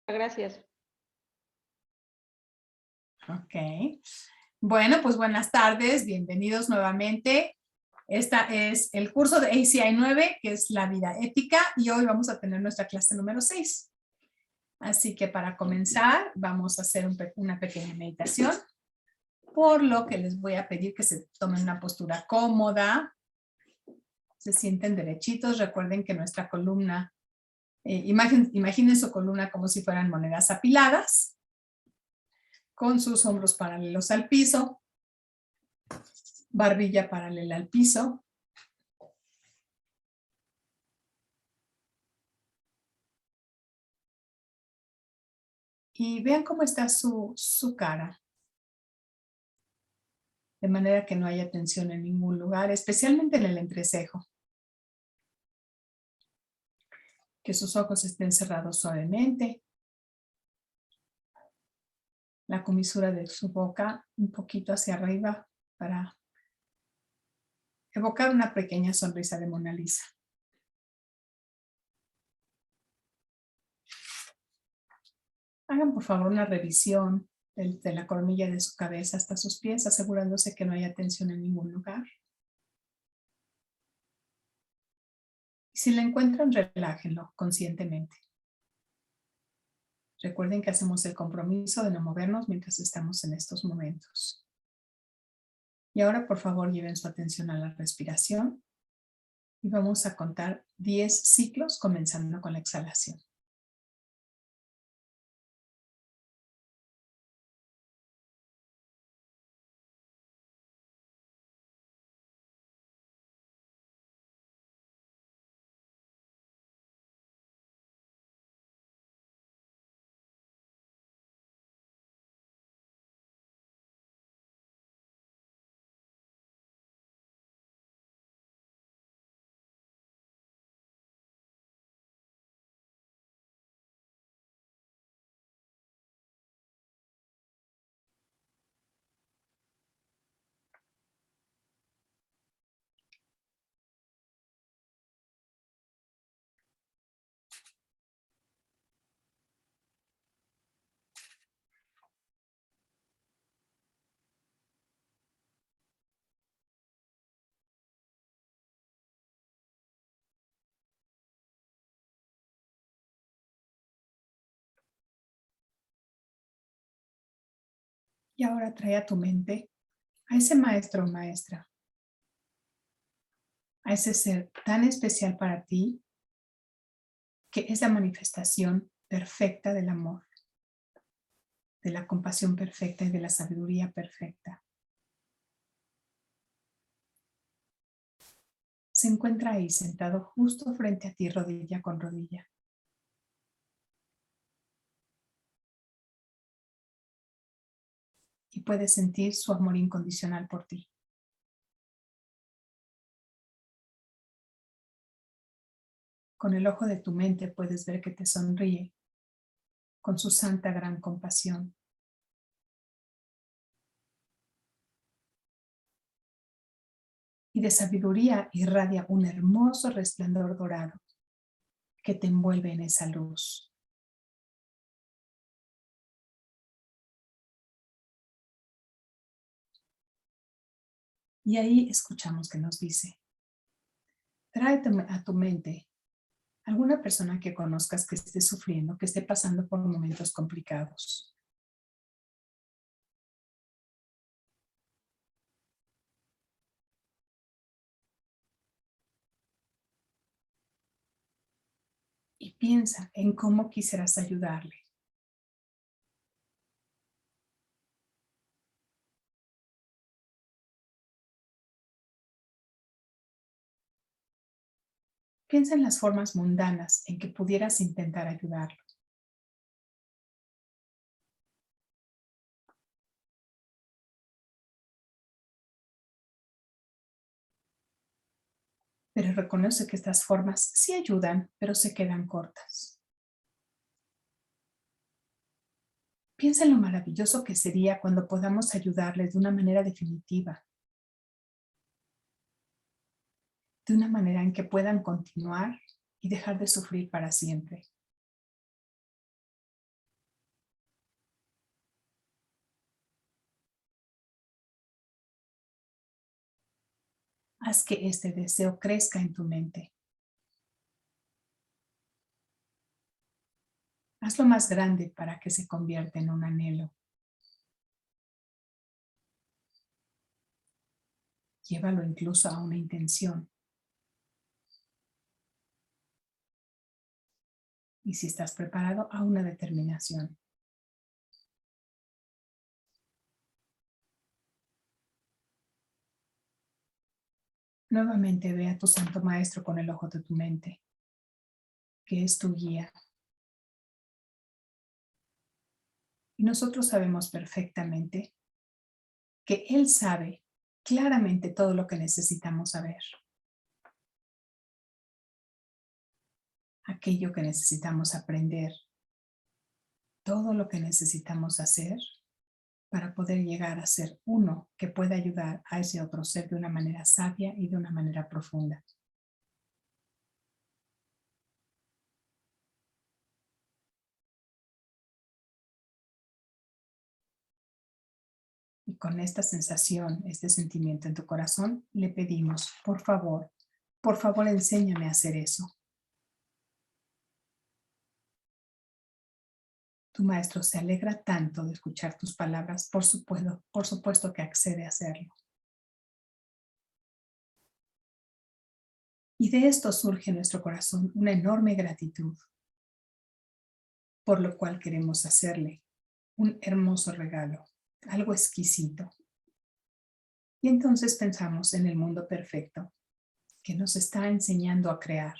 Gracias. Ok. Bueno, pues buenas tardes, bienvenidos nuevamente. Esta es el curso de ACI 9, que es la vida ética, y hoy vamos a tener nuestra clase número 6. Así que para comenzar, vamos a hacer una pequeña meditación, por lo que les voy a pedir que se tomen una postura cómoda, se sienten derechitos. Recuerden que nuestra columna, imaginen su columna como si fueran monedas apiladas, con sus hombros paralelos al piso, barbilla paralela al piso. Y vean cómo está su cara, de manera que no haya tensión en ningún lugar, especialmente en el entrecejo. Que sus ojos estén cerrados suavemente. La comisura de su boca un poquito hacia arriba para evocar una pequeña sonrisa de Mona Lisa. Hagan por favor una revisión de la coronilla de su cabeza hasta sus pies, asegurándose que no haya tensión en ningún lugar. Y si la encuentran, relájenlo conscientemente. Recuerden que hacemos el compromiso de no movernos mientras estamos en estos momentos. Y ahora, por favor, lleven su atención a la respiración. Y vamos a contar 10 ciclos, comenzando con la exhalación. Y ahora trae a tu mente a ese maestro o maestra, a ese ser tan especial para ti, que es la manifestación perfecta del amor, de la compasión perfecta y de la sabiduría perfecta. Se encuentra ahí sentado justo frente a ti, rodilla con rodilla. Y puedes sentir su amor incondicional por ti. Con el ojo de tu mente puedes ver que te sonríe con su santa gran compasión. Y de sabiduría irradia un hermoso resplandor dorado que te envuelve en esa luz. Y ahí escuchamos que nos dice: tráete a tu mente alguna persona que conozcas que esté sufriendo, que esté pasando por momentos complicados. Y piensa en cómo quisieras ayudarle. Piensa en las formas mundanas en que pudieras intentar ayudarlo. Pero reconoce que estas formas sí ayudan, pero se quedan cortas. Piensa en lo maravilloso que sería cuando podamos ayudarles de una manera definitiva. De una manera en que puedan continuar y dejar de sufrir para siempre. Haz que este deseo crezca en tu mente. Hazlo más grande para que se convierta en un anhelo. Llévalo incluso a una intención. Y si estás preparado, a una determinación. Nuevamente ve a tu Santo Maestro con el ojo de tu mente, que es tu guía. Y nosotros sabemos perfectamente que Él sabe claramente todo lo que necesitamos saber. Aquello que necesitamos aprender, todo lo que necesitamos hacer para poder llegar a ser uno que pueda ayudar a ese otro ser de una manera sabia y de una manera profunda. Y con esta sensación, este sentimiento en tu corazón, le pedimos, por favor, enséñame a hacer eso. Tu maestro se alegra tanto de escuchar tus palabras, por supuesto que accede a hacerlo. Y de esto surge en nuestro corazón una enorme gratitud, por lo cual queremos hacerle un hermoso regalo, algo exquisito. Y entonces pensamos en el mundo perfecto que nos está enseñando a crear.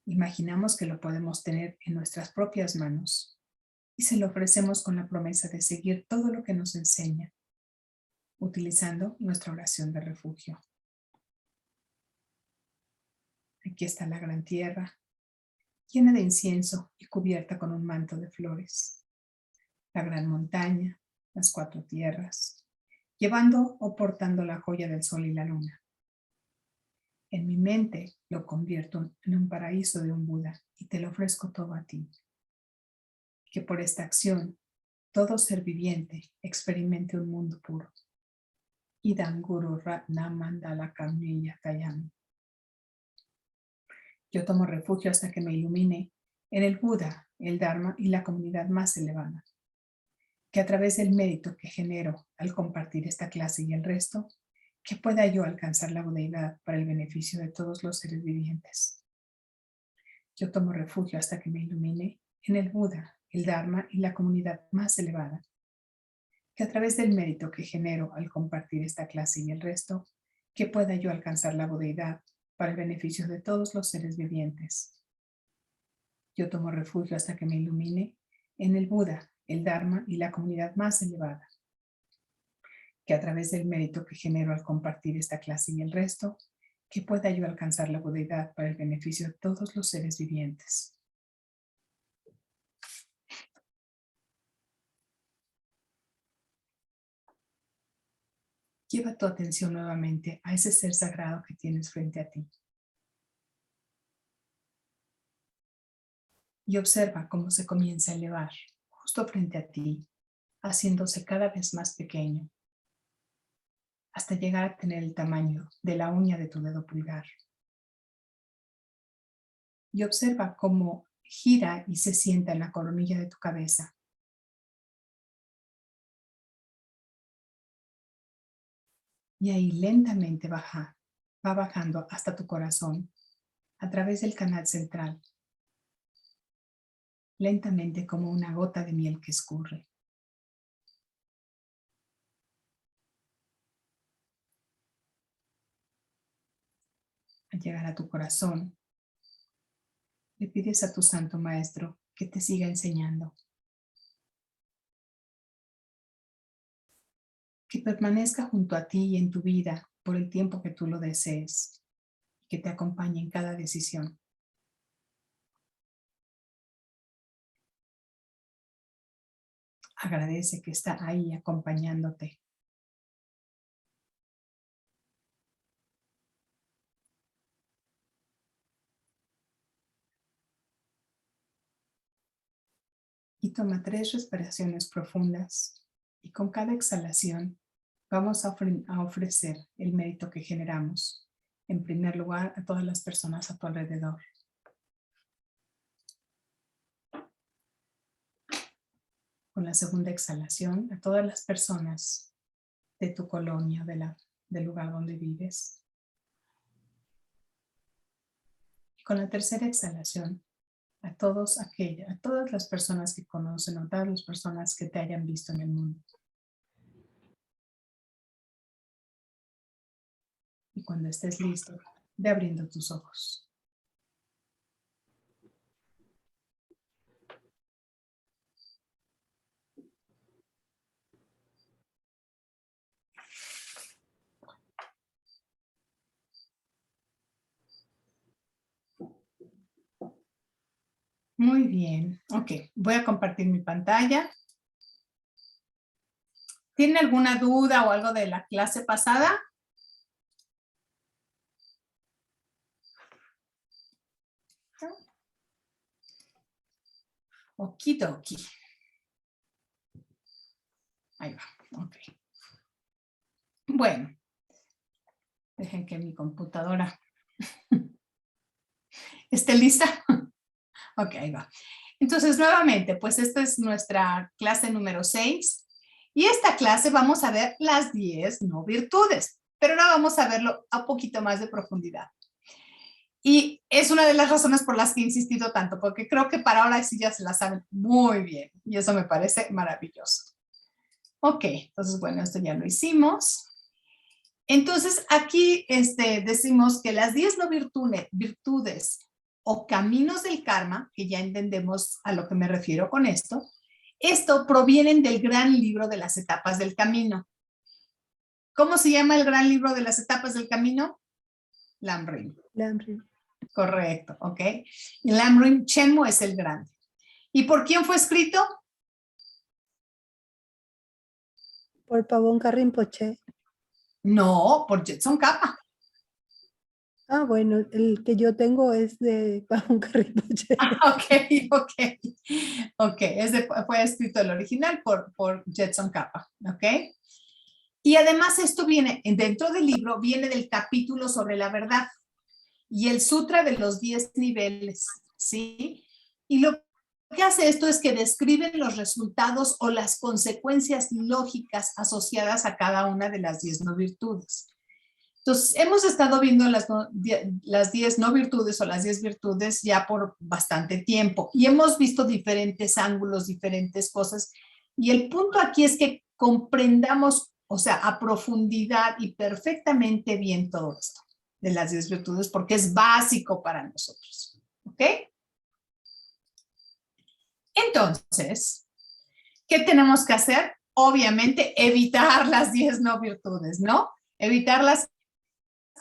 Imaginamos que lo podemos tener en nuestras propias manos y se lo ofrecemos con la promesa de seguir todo lo que nos enseña, utilizando nuestra oración de refugio. Aquí está la gran tierra, llena de incienso y cubierta con un manto de flores. La gran montaña, las 4 tierras, llevando o portando la joya del sol y la luna. En mi mente lo convierto en un paraíso de un Buda y te lo ofrezco todo a ti. Que por esta acción todo ser viviente experimente un mundo puro. Idam Guru Ratna Mandala Kamniya Tayam. Yo tomo refugio hasta que me ilumine en el Buda, el Dharma y la comunidad más elevada. Que a través del mérito que genero al compartir esta clase y el resto, que pueda yo alcanzar la budeidad para el beneficio de todos los seres vivientes. Yo tomo refugio hasta que me ilumine en el Buda, el Dharma y la comunidad más elevada. Que a través del mérito que genero al compartir esta clase y el resto, que pueda yo alcanzar la budeidad para el beneficio de todos los seres vivientes. Yo tomo refugio hasta que me ilumine en el Buda, el Dharma y la comunidad más elevada. Que a través del mérito que genero al compartir esta clase y el resto, que pueda yo alcanzar la budeidad para el beneficio de todos los seres vivientes. Lleva tu atención nuevamente a ese ser sagrado que tienes frente a ti. Y observa cómo se comienza a elevar justo frente a ti, haciéndose cada vez más pequeño, hasta llegar a tener el tamaño de la uña de tu dedo pulgar. Y observa cómo gira y se sienta en la coronilla de tu cabeza. Y ahí lentamente va bajando hasta tu corazón, a través del canal central, lentamente como una gota de miel que escurre. Al llegar a tu corazón, le pides a tu Santo Maestro que te siga enseñando. Que permanezca junto a ti y en tu vida por el tiempo que tú lo desees, y que te acompañe en cada decisión. Agradece que está ahí acompañándote. Y toma 3 respiraciones profundas y con cada exhalación vamos a ofrecer el mérito que generamos, en primer lugar, a todas las personas a tu alrededor. Con la segunda exhalación, a todas las personas de tu colonia, del lugar donde vives. Y con la tercera exhalación, a todas las personas que conocen, a todas las personas que te hayan visto en el mundo. Y cuando estés listo, ve abriendo tus ojos. Muy bien, ok, voy a compartir mi pantalla. ¿Tiene alguna duda o algo de la clase pasada? Okidoki. Ahí va, ok. Bueno, dejen que mi computadora esté lista. Ok, ahí va. Entonces, nuevamente, pues esta es nuestra clase número 6. Y esta clase vamos a ver las 10 no virtudes, pero ahora vamos a verlo a un poquito más de profundidad. Y es una de las razones por las que he insistido tanto, porque creo que para ahora sí ya se la saben muy bien. Y eso me parece maravilloso. Ok, entonces, bueno, esto ya lo hicimos. Entonces, aquí decimos que las 10 no virtudes o caminos del karma, que ya entendemos a lo que me refiero con esto provienen del gran libro de las etapas del camino. ¿Cómo se llama el gran libro de las etapas del camino? Lamrim. Lamrim. Correcto, ok. Y Lamrim Chenmo es el grande. ¿Y por quién fue escrito? Por Pabón Rinpoche. No, por Jetson Kappa. Ah, bueno, el que yo tengo es de Pabón Rinpoche. Ok, fue escrito el original por Jetson Kappa, ok. Y además esto viene, dentro del libro, viene del capítulo sobre la verdad y el sutra de los 10 niveles, ¿sí? Y lo que hace esto es que describen los resultados o las consecuencias lógicas asociadas a cada una de las 10 no virtudes. Entonces, hemos estado viendo las 10 no virtudes o las 10 virtudes ya por bastante tiempo y hemos visto diferentes ángulos, diferentes cosas. Y el punto aquí es que comprendamos, o sea, a profundidad y perfectamente bien todo esto de las 10 virtudes porque es básico para nosotros. ¿Ok? Entonces, ¿qué tenemos que hacer? Obviamente, evitar las 10 no virtudes, ¿no? Evitarlas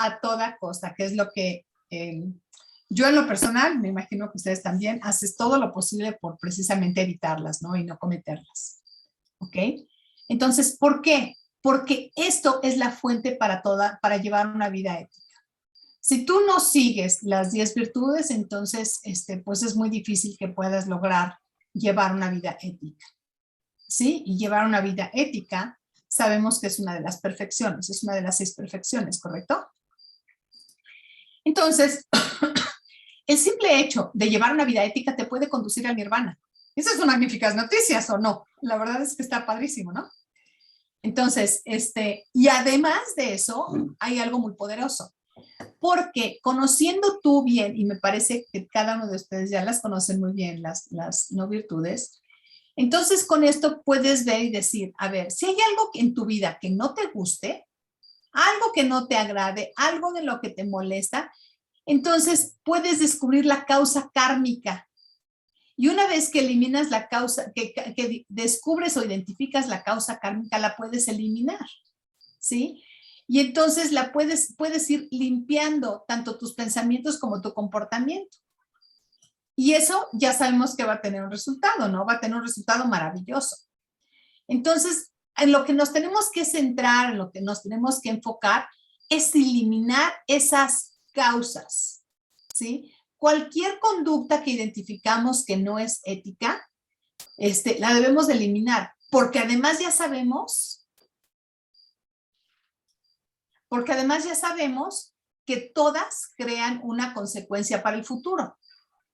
a toda costa, que es lo que yo en lo personal, me imagino que ustedes también, haces todo lo posible por precisamente evitarlas, ¿no? Y no cometerlas, ¿ok? Entonces, ¿por qué? Porque esto es la fuente para llevar una vida ética. Si tú no sigues las 10 virtudes, entonces, pues es muy difícil que puedas lograr llevar una vida ética, ¿sí? Y llevar una vida ética, sabemos que es una de las perfecciones, es una de las 6 perfecciones, ¿correcto? Entonces, el simple hecho de llevar una vida ética te puede conducir al nirvana. Esas son magníficas noticias, ¿o no? La verdad es que está padrísimo, ¿no? Entonces, y además de eso, hay algo muy poderoso. Porque conociendo tú bien, y me parece que cada uno de ustedes ya las conocen muy bien, las no virtudes, entonces con esto puedes ver y decir, a ver, si hay algo en tu vida que no te guste, algo que no te agrade, algo de lo que te molesta, entonces puedes descubrir la causa kármica. Y una vez que eliminas la causa, que descubres o identificas la causa kármica, la puedes eliminar, ¿sí? Y entonces puedes ir limpiando tanto tus pensamientos como tu comportamiento. Y eso ya sabemos que va a tener un resultado, ¿no? Va a tener un resultado maravilloso. Entonces, en lo que nos tenemos que centrar, en lo que nos tenemos que enfocar, es eliminar esas causas, ¿sí? Cualquier conducta que identificamos que no es ética, la debemos de eliminar, porque además ya sabemos porque además ya sabemos que todas crean una consecuencia para el futuro.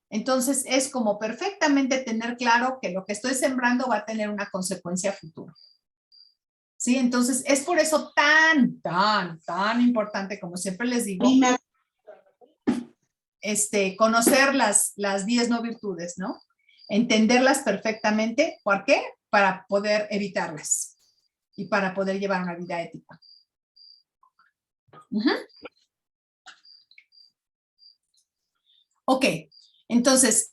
Entonces es como perfectamente tener claro que lo que estoy sembrando va a tener una consecuencia futuro. ¿Sí? Entonces es por eso tan importante, como siempre les digo, conocer las 10 no virtudes, ¿no? Entenderlas perfectamente. ¿Por qué? Para poder evitarlas y para poder llevar una vida ética. Ok, entonces,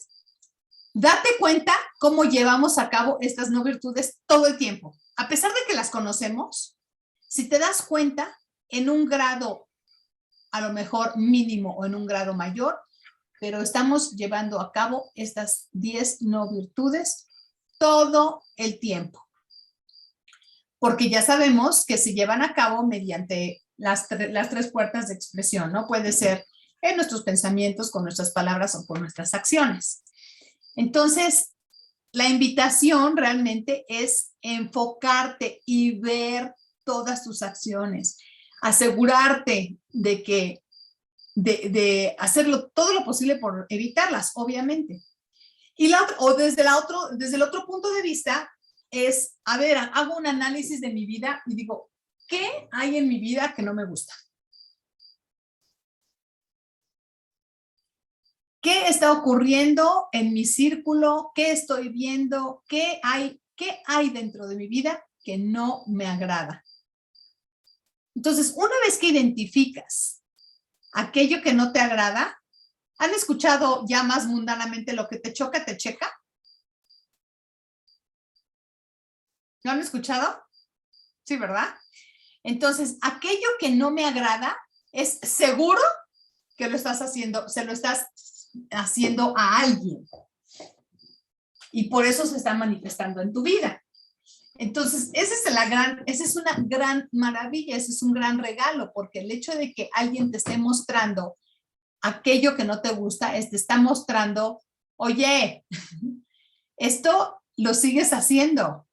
date cuenta cómo llevamos a cabo estas no virtudes todo el tiempo. A pesar de que las conocemos, si te das cuenta, en un grado a lo mejor mínimo o en un grado mayor, pero estamos llevando a cabo estas 10 no virtudes todo el tiempo. Porque ya sabemos que se llevan a cabo mediante las 3 puertas de expresión, ¿no? Puede ser en nuestros pensamientos, con nuestras palabras o con nuestras acciones. Entonces, la invitación realmente es enfocarte y ver todas tus acciones, asegurarte de que de hacerlo todo lo posible por evitarlas, obviamente. Y desde el otro punto de vista es, a ver, hago un análisis de mi vida y digo, ¿qué hay en mi vida que no me gusta? ¿Qué está ocurriendo en mi círculo? ¿Qué estoy viendo? ¿Qué hay dentro de mi vida que no me agrada? Entonces, una vez que identificas aquello que no te agrada, ¿han escuchado ya más mundanamente lo que te choca, te checa? ¿Lo han escuchado? Sí, ¿verdad? Entonces, aquello que no me agrada es seguro que lo estás haciendo, se lo estás haciendo a alguien. Y por eso se está manifestando en tu vida. Entonces, esa es una gran maravilla, ese es un gran regalo, porque el hecho de que alguien te esté mostrando aquello que no te gusta, te está mostrando, oye, esto lo sigues haciendo.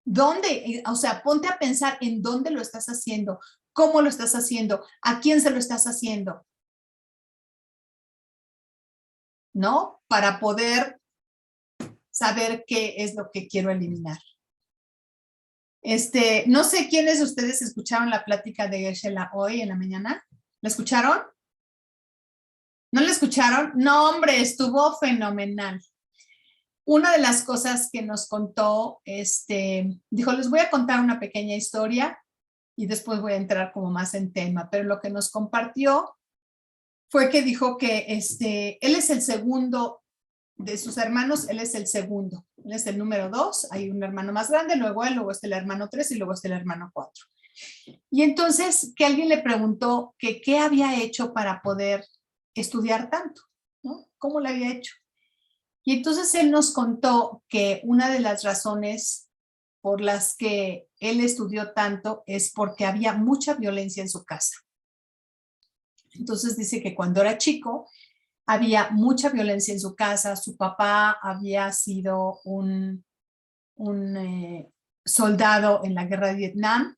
¿Dónde? O sea, ponte a pensar en dónde lo estás haciendo, cómo lo estás haciendo, a quién se lo estás haciendo, ¿no? Para poder saber qué es lo que quiero eliminar. No sé quiénes de ustedes escucharon la plática de Geshe-la hoy en la mañana. ¿La escucharon? ¿No la escucharon? No, hombre, estuvo fenomenal. Una de las cosas que nos contó, dijo, les voy a contar una pequeña historia y después voy a entrar como más en tema, pero lo que nos compartió fue que dijo que él es el segundo de sus hermanos, él es el segundo, él es el número 2, hay un hermano más grande, luego él, luego está el hermano 3 y luego está el hermano 4. Y entonces que alguien le preguntó que qué había hecho para poder estudiar tanto, ¿no? ¿Cómo lo había hecho? Y entonces él nos contó que una de las razones por las que él estudió tanto es porque había mucha violencia en su casa. Entonces dice que cuando era chico había mucha violencia en su casa, su papá había sido un soldado en la guerra de Vietnam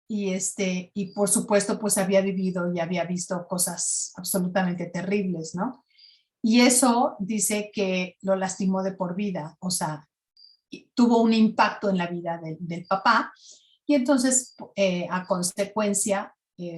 y por supuesto pues había vivido y había visto cosas absolutamente terribles, ¿no? Y eso dice que lo lastimó de por vida, o sea, tuvo un impacto en la vida del papá y entonces a consecuencia,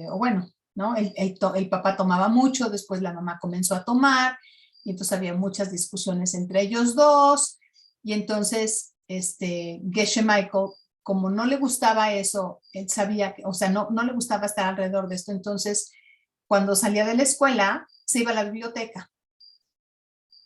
o bueno, ¿no? El papá tomaba mucho, después la mamá comenzó a tomar y entonces había muchas discusiones entre ellos dos y entonces Geshe Michael, como no le gustaba eso, él sabía, o sea, no le gustaba estar alrededor de esto, entonces cuando salía de la escuela se iba a la biblioteca.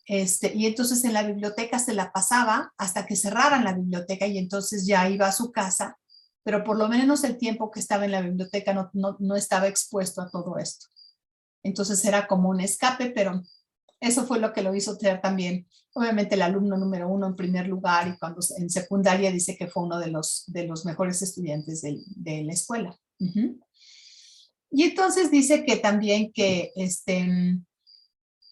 Y entonces en la biblioteca se la pasaba hasta que cerraran la biblioteca y entonces ya iba a su casa, pero por lo menos el tiempo que estaba en la biblioteca no estaba expuesto a todo esto. Entonces era como un escape, pero eso fue lo que lo hizo ser también, obviamente el alumno número 1 en primer lugar y cuando en secundaria dice que fue uno de los mejores estudiantes de la escuela. Y entonces dice que también que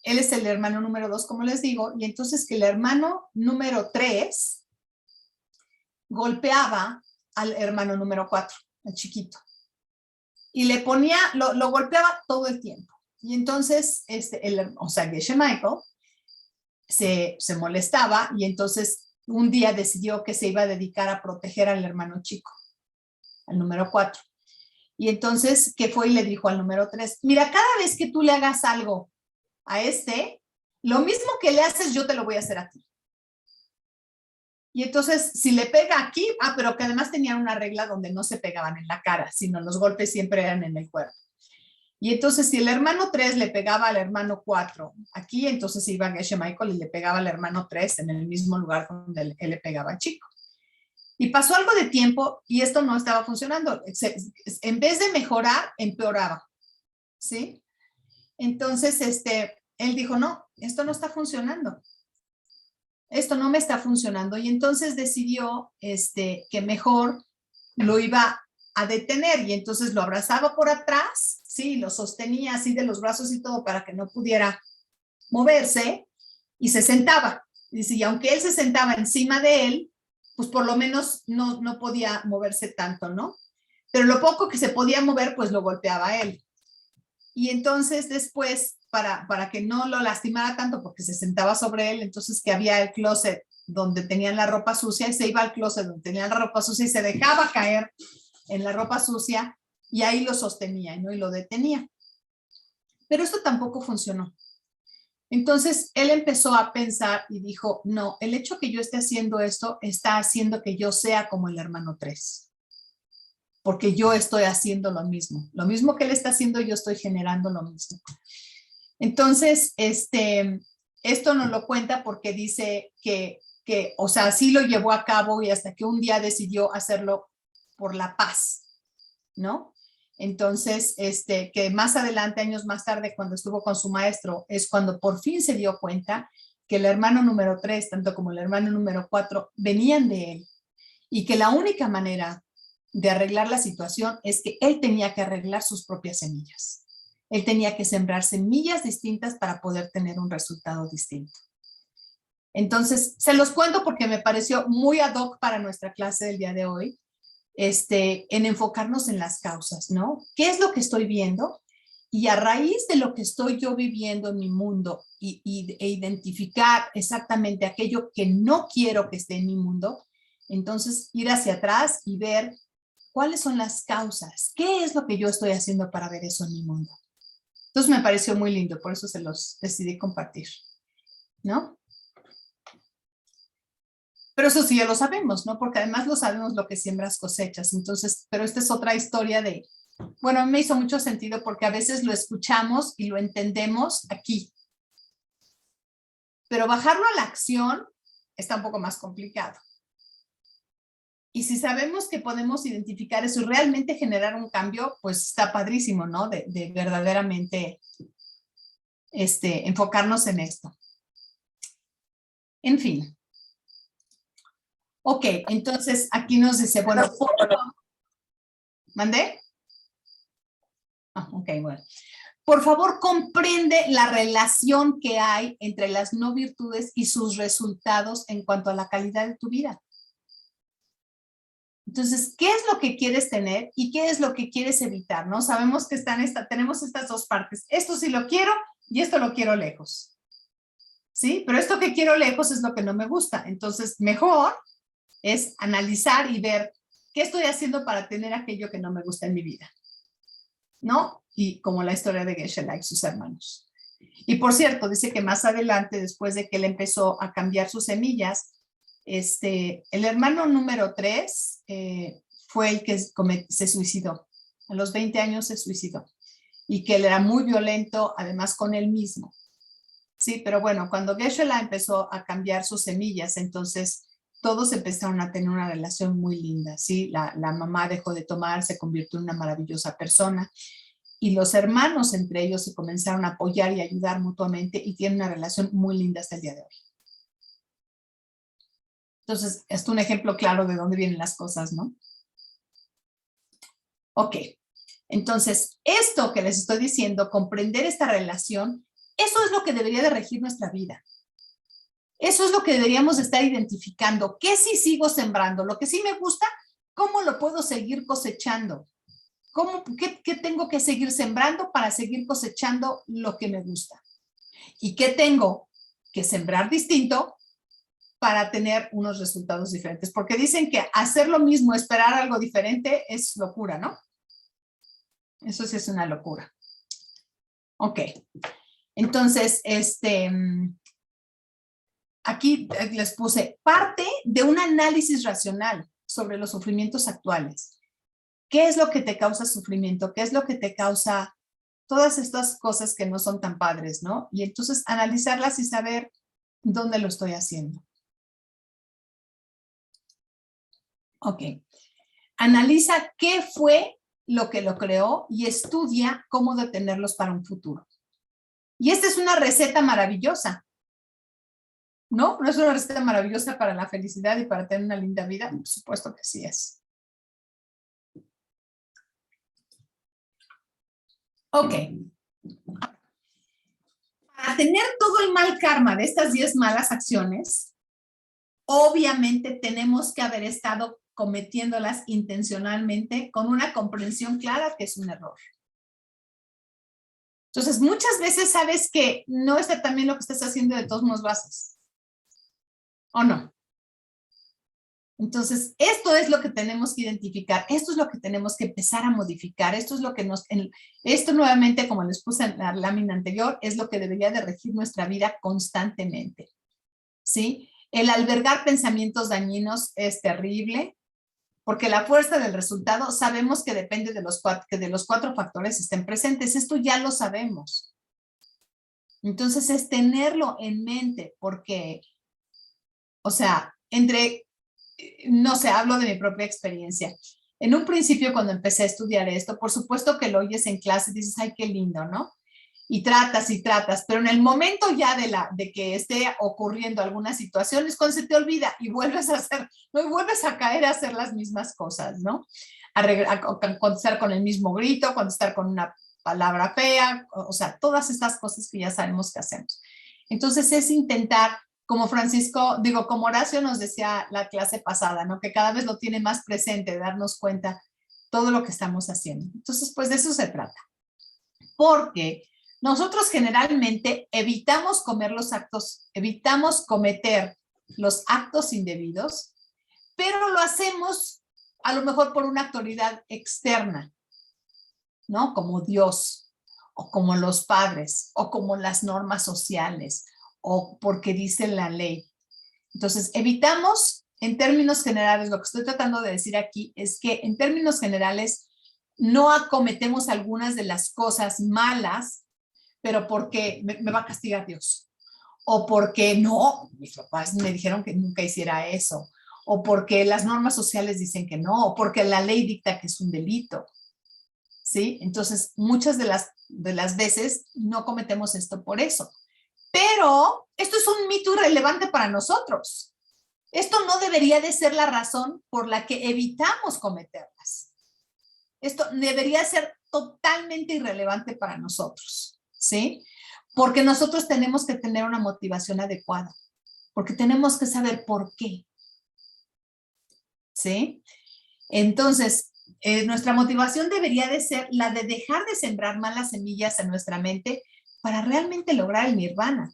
él es el hermano número 2, como les digo, y entonces que el hermano número 3 golpeaba al hermano número 4, al chiquito. y le ponía, lo golpeaba todo el tiempo. Y entonces, Geshe Michael se molestaba y entonces un día decidió que se iba a dedicar a proteger al hermano chico, al número 4. Y entonces, ¿qué fue? Y le dijo al número 3, mira, cada vez que tú le hagas algo a lo mismo que le haces, yo te lo voy a hacer a ti. Y entonces, si le pega aquí, pero que además tenían una regla donde no se pegaban en la cara, sino los golpes siempre eran en el cuerpo. Y entonces, si el hermano 3 le pegaba al hermano 4 aquí, entonces iba Geshe Michael y le pegaba al hermano 3 en el mismo lugar donde él le pegaba al chico. Y pasó algo de tiempo y esto no estaba funcionando. En vez de mejorar, empeoraba. ¿Sí? Entonces, él dijo, no, esto no está funcionando. Esto no me está funcionando. Y entonces decidió que mejor lo iba a detener y entonces lo abrazaba por atrás, sí, lo sostenía así de los brazos y todo para que no pudiera moverse y se sentaba. Y aunque él se sentaba encima de él, pues por lo menos no podía moverse tanto, ¿no? Pero lo poco que se podía mover, pues lo golpeaba a él. Y entonces después, para que no lo lastimara tanto, porque se sentaba sobre él, entonces que había el closet donde tenían la ropa sucia y se iba al closet donde tenían la ropa sucia y se dejaba caer en la ropa sucia y ahí lo sostenía, ¿no? Y lo detenía. Pero esto tampoco funcionó. Entonces él empezó a pensar y dijo, no, el hecho que yo esté haciendo esto está haciendo que yo sea como el hermano 3. Porque yo estoy haciendo lo mismo que él está haciendo, yo estoy generando lo mismo. Entonces, esto nos lo cuenta porque dice que, o sea, sí lo llevó a cabo y hasta que un día decidió hacerlo por la paz, ¿no? Entonces, que más adelante, años más tarde, cuando estuvo con su maestro, es cuando por fin se dio cuenta que el hermano número 3, tanto como el hermano número 4, venían de él y que la única manera de arreglar la situación es que él tenía que arreglar sus propias semillas. Él tenía que sembrar semillas distintas para poder tener un resultado distinto. Entonces, se los cuento porque me pareció muy ad hoc para nuestra clase del día de hoy, en enfocarnos en las causas, ¿no? ¿Qué es lo que estoy viendo? Y a raíz de lo que estoy yo viviendo en mi mundo e identificar exactamente aquello que no quiero que esté en mi mundo, entonces ir hacia atrás y ver cuáles son las causas, qué es lo que yo estoy haciendo para ver eso en mi mundo. Entonces me pareció muy lindo, por eso se los decidí compartir, ¿no? Pero eso sí ya lo sabemos, ¿no? Porque además lo sabemos lo que siembras cosechas. Entonces, pero esta es otra historia bueno, a mí me hizo mucho sentido porque a veces lo escuchamos y lo entendemos aquí. Pero bajarlo a la acción está un poco más complicado. Y si sabemos que podemos identificar eso y realmente generar un cambio, pues está padrísimo, ¿no? De verdaderamente enfocarnos en esto. En fin. Ok, entonces aquí nos dice, bueno, ¿mandé? Ok, bueno. Por favor, comprende la relación que hay entre las no virtudes y sus resultados en cuanto a la calidad de tu vida. Entonces, ¿qué es lo que quieres tener y qué es lo que quieres evitar? ¿No? Sabemos que tenemos estas dos partes. Esto sí lo quiero y esto lo quiero lejos. ¿Sí? Pero esto que quiero lejos es lo que no me gusta. Entonces, mejor es analizar y ver qué estoy haciendo para tener aquello que no me gusta en mi vida. ¿No? Y como la historia de Geshe-la y sus hermanos. Y por cierto, dice que más adelante, después de que él empezó a cambiar sus semillas, el hermano número 3 fue el que se suicidó. A los 20 años se suicidó. Y que él era muy violento, además con él mismo. Sí, pero bueno, cuando Geshe-la empezó a cambiar sus semillas, entonces todos empezaron a tener una relación muy linda, ¿sí? La mamá dejó de tomar, se convirtió en una maravillosa persona y los hermanos entre ellos se comenzaron a apoyar y ayudar mutuamente y tienen una relación muy linda hasta el día de hoy. Entonces, es un ejemplo claro de dónde vienen las cosas, ¿no? Ok, entonces, esto que les estoy diciendo, comprender esta relación, eso es lo que debería de regir nuestra vida. Eso es lo que deberíamos estar identificando. ¿Qué sí sigo sembrando? Lo que sí me gusta, ¿cómo lo puedo seguir cosechando? ¿Qué tengo que seguir sembrando para seguir cosechando lo que me gusta? ¿Y qué tengo que sembrar distinto para tener unos resultados diferentes? Porque dicen que hacer lo mismo, esperar algo diferente es locura, ¿no? Eso sí es una locura. Ok. Entonces, aquí les puse parte de un análisis racional sobre los sufrimientos actuales. ¿Qué es lo que te causa sufrimiento? ¿Qué es lo que te causa todas estas cosas que no son tan padres, ¿no? Y entonces analizarlas y saber dónde lo estoy haciendo. Ok. Analiza qué fue lo que lo creó y estudia cómo detenerlos para un futuro. Y esta es una receta maravillosa, ¿no? ¿No es una receta maravillosa para la felicidad y para tener una linda vida? Por supuesto que sí es. Ok. Para tener todo el mal karma de estas 10 malas acciones, obviamente tenemos que haber estado cometiéndolas intencionalmente con una comprensión clara que es un error. Entonces, muchas veces sabes que no está tan bien lo que estás haciendo, de todos modos lo haces. ¿O no? Entonces, esto es lo que tenemos que identificar, esto es lo que tenemos que empezar a modificar, esto es lo que esto nuevamente, como les puse en la lámina anterior, es lo que debería de regir nuestra vida constantemente, ¿sí? El albergar pensamientos dañinos es terrible, porque la fuerza del resultado sabemos que depende de que de los 4 factores estén presentes, esto ya lo sabemos. Entonces, es tenerlo en mente, porque, o sea, no sé, hablo de mi propia experiencia. En un principio, cuando empecé a estudiar esto, por supuesto que lo oyes en clase y dices, ay, qué lindo, ¿no? Y tratas, pero en el momento ya de que esté ocurriendo alguna situación es cuando se te olvida y vuelves a caer a hacer las mismas cosas, ¿no? A contestar con el mismo grito, contestar con una palabra fea, o sea, todas estas cosas que ya sabemos que hacemos. Entonces es intentar, como como Horacio nos decía la clase pasada, ¿no? Que cada vez lo tiene más presente, darnos cuenta todo lo que estamos haciendo. Entonces, pues de eso se trata. Porque nosotros generalmente evitamos cometer los actos indebidos, pero lo hacemos a lo mejor por una autoridad externa, ¿no? Como Dios, o como los padres, o como las normas sociales, o porque dice la ley. Entonces, evitamos, en términos generales, lo que estoy tratando de decir aquí es que en términos generales no acometemos algunas de las cosas malas, pero porque me va a castigar Dios, o porque no, mis papás me dijeron que nunca hiciera eso, o porque las normas sociales dicen que no, o porque la ley dicta que es un delito, ¿sí? Entonces, muchas de las veces no cometemos esto por eso. Pero esto es un mito irrelevante para nosotros. Esto no debería de ser la razón por la que evitamos cometerlas. Esto debería ser totalmente irrelevante para nosotros, ¿sí? Porque nosotros tenemos que tener una motivación adecuada, porque tenemos que saber por qué, ¿sí? Entonces, nuestra motivación debería de ser la de dejar de sembrar malas semillas en nuestra mente para realmente lograr el nirvana.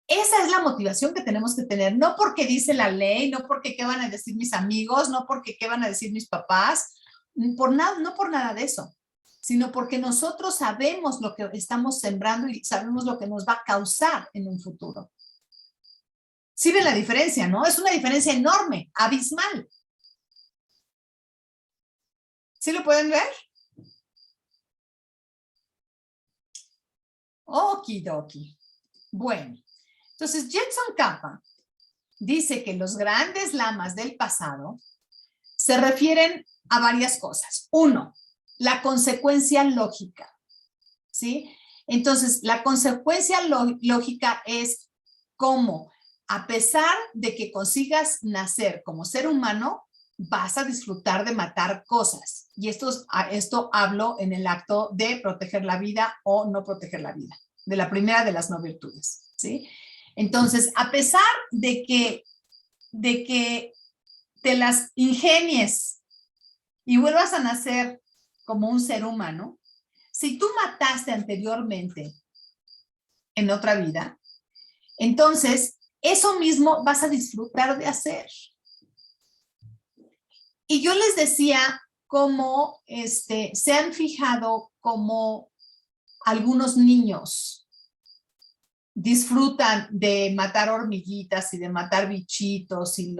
Esa es la motivación que tenemos que tener, no porque dice la ley, no porque qué van a decir mis amigos, no porque qué van a decir mis papás, no por nada de eso, sino porque nosotros sabemos lo que estamos sembrando y sabemos lo que nos va a causar en un futuro. ¿Sí ven la diferencia, no? Es una diferencia enorme, abismal. ¿Sí lo pueden ver? Okidoki. Bueno, entonces Jetson Kappa dice que los grandes lamas del pasado se refieren a varias cosas. Uno, la consecuencia lógica, ¿sí? Entonces, la consecuencia lógica es cómo, a pesar de que consigas nacer como ser humano, vas a disfrutar de matar cosas. Y esto hablo en el acto de proteger la vida o no proteger la vida, de la primera de las no virtudes, ¿sí? Entonces, a pesar de que te las ingenies y vuelvas a nacer como un ser humano, si tú mataste anteriormente en otra vida, entonces eso mismo vas a disfrutar de hacer. Y yo les decía cómo se han fijado cómo algunos niños disfrutan de matar hormiguitas y de matar bichitos y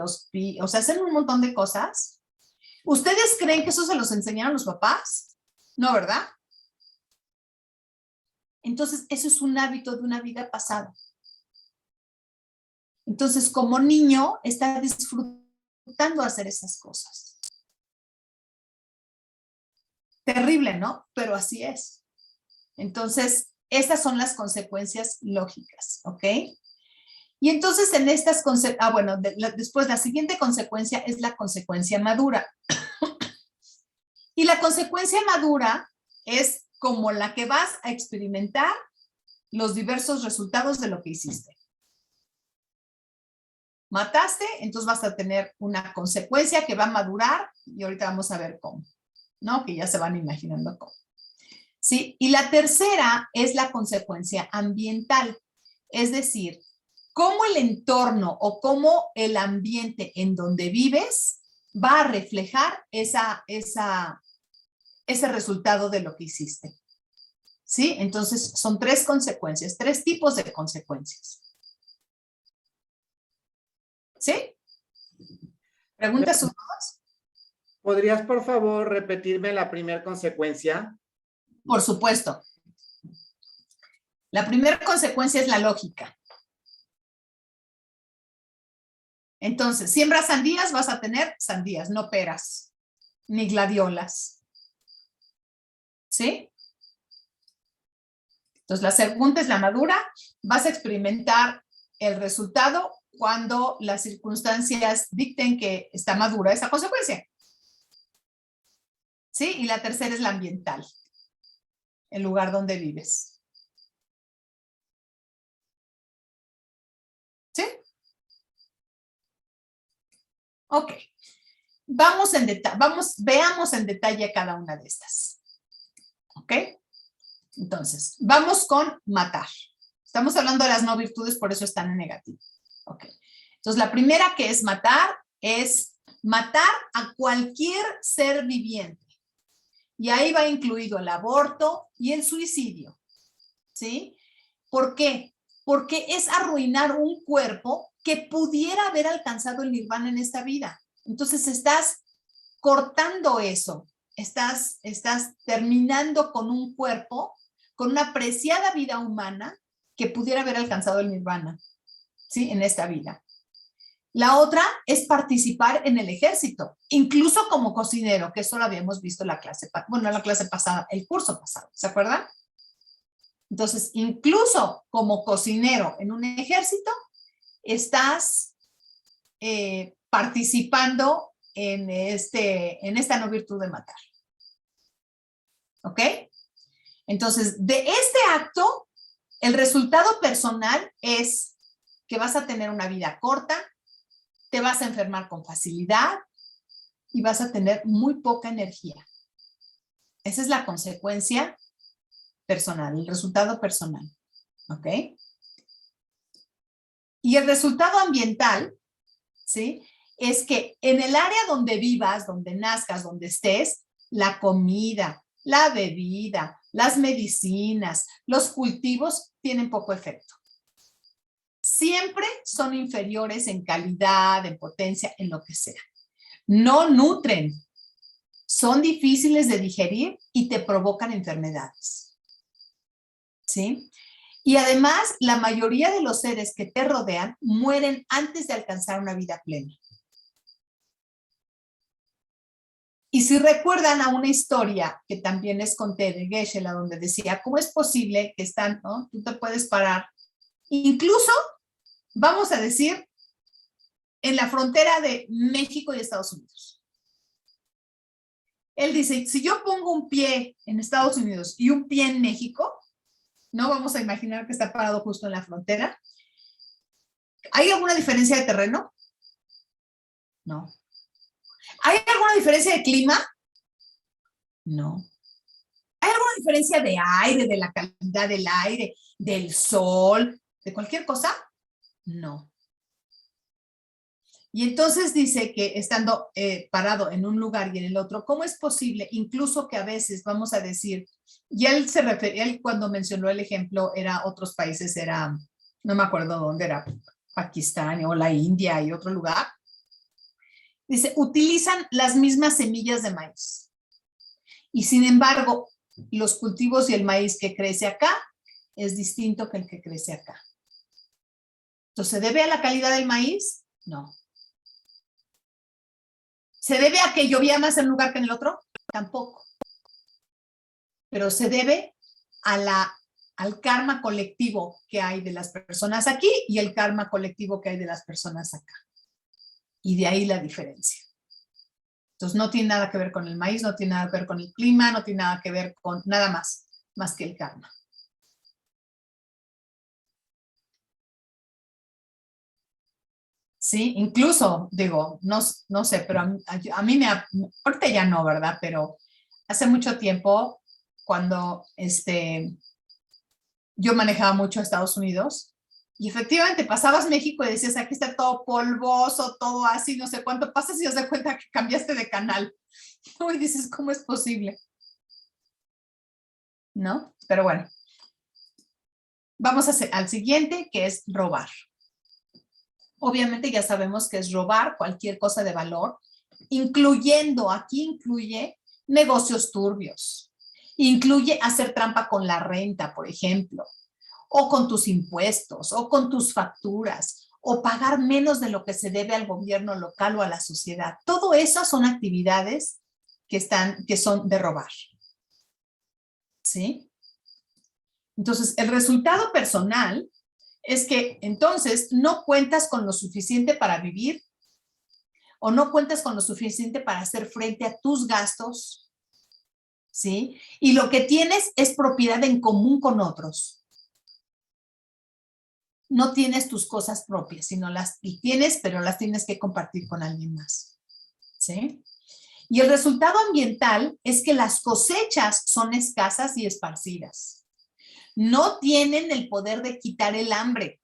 o sea, hacen un montón de cosas. ¿Ustedes creen que eso se los enseñaron los papás? No, ¿verdad? Entonces, eso es un hábito de una vida pasada. Entonces, como niño, está disfrutando hacer esas cosas. Terrible, ¿no? Pero así es. Entonces, estas son las consecuencias lógicas, ¿ok? Y entonces en estas consecuencias, bueno, después la siguiente consecuencia es la consecuencia madura. Y la consecuencia madura es como la que vas a experimentar los diversos resultados de lo que hiciste. Mataste, entonces vas a tener una consecuencia que va a madurar y ahorita vamos a ver cómo, ¿no? Que ya se van imaginando cómo. ¿Sí? Y la tercera es la consecuencia ambiental, es decir, cómo el entorno o cómo el ambiente en donde vives va a reflejar ese resultado de lo que hiciste. ¿Sí? Entonces son tres consecuencias, tres tipos de consecuencias. ¿Sí? ¿Preguntas o dudas? ¿Podrías, por favor, repetirme la primera consecuencia? Por supuesto. La primera consecuencia es la lógica. Entonces, siembras sandías, vas a tener sandías, no peras, ni gladiolas. ¿Sí? Entonces, la segunda es la madura. Vas a experimentar el resultado cuando las circunstancias dicten que está madura esa consecuencia. ¿Sí? Y la tercera es la ambiental, el lugar donde vives. ¿Sí? Ok. Veamos en detalle cada una de estas. ¿Ok? Entonces, vamos con matar. Estamos hablando de las no virtudes, por eso están en negativo. Ok. Entonces, la primera que es matar a cualquier ser viviente. Y ahí va incluido el aborto y el suicidio. ¿Sí? ¿Por qué? Porque es arruinar un cuerpo que pudiera haber alcanzado el nirvana en esta vida. Entonces, estás cortando eso. Estás terminando con un cuerpo, con una preciada vida humana que pudiera haber alcanzado el nirvana, ¿sí? En esta vida. La otra es participar en el ejército, incluso como cocinero, que eso lo habíamos visto en la clase pasada, el curso pasado, ¿se acuerdan? Entonces, incluso como cocinero en un ejército, estás participando en esta no virtud de matar. ¿Ok? Entonces, de este acto, el resultado personal es que vas a tener una vida corta, te vas a enfermar con facilidad y vas a tener muy poca energía. Esa es la consecuencia personal, el resultado personal. ¿Ok? Y el resultado ambiental, ¿sí? Es que en el área donde vivas, donde nazcas, donde estés, la comida, la bebida, las medicinas, los cultivos tienen poco efecto. Siempre son inferiores en calidad, en potencia, en lo que sea. No nutren, son difíciles de digerir y te provocan enfermedades. ¿Sí? Y además, la mayoría de los seres que te rodean mueren antes de alcanzar una vida plena. Y si recuerdan a una historia que también les conté de Geshe-la, donde decía, ¿cómo es posible que están, ¿no? Tú te puedes parar, incluso, vamos a decir, en la frontera de México y Estados Unidos. Él dice, si yo pongo un pie en Estados Unidos y un pie en México, no vamos a imaginar que está parado justo en la frontera. ¿Hay alguna diferencia de terreno? No. ¿Hay alguna diferencia de clima? No. diferencia de aire, de la calidad del aire, del sol, de cualquier cosa? No. Y entonces dice que estando parado en un lugar y en el otro, ¿cómo es posible? Incluso que a veces vamos a decir, y él se refería, él cuando mencionó el ejemplo, era otros países, era, no me acuerdo dónde era, Pakistán o la India y otro lugar. Dice, utilizan las mismas semillas de maíz. Y sin embargo, los cultivos y el maíz que crece acá es distinto que el que crece acá. Entonces, ¿se debe a la calidad del maíz? No. ¿Se debe a que llovía más en un lugar que en el otro? Tampoco. Pero se debe al karma colectivo que hay de las personas aquí y el karma colectivo que hay de las personas acá. Y de ahí la diferencia. Entonces no tiene nada que ver con el maíz, no tiene nada que ver con el clima, no tiene nada que ver con nada más que el karma. Sí, incluso, digo, no sé, pero a mí ahorita ya no, ¿verdad? Pero hace mucho tiempo, cuando yo manejaba mucho a Estados Unidos, y efectivamente pasabas México y decías, aquí está todo polvoso, todo así, no sé cuánto, pasas y te das cuenta que cambiaste de canal. ¿No? Y dices, ¿cómo es posible? ¿No? Pero bueno. Vamos al siguiente, que es robar. Obviamente ya sabemos que es robar cualquier cosa de valor, aquí incluye negocios turbios, incluye hacer trampa con la renta, por ejemplo, o con tus impuestos, o con tus facturas, o pagar menos de lo que se debe al gobierno local o a la sociedad. Todo eso son actividades que son de robar. ¿Sí? Entonces, el resultado personal es que entonces no cuentas con lo suficiente para vivir o no cuentas con lo suficiente para hacer frente a tus gastos, ¿sí? Y lo que tienes es propiedad en común con otros. No tienes tus cosas propias, sino las tienes, pero las tienes que compartir con alguien más, ¿sí? Y el resultado ambiental es que las cosechas son escasas y esparcidas. No tienen el poder de quitar el hambre.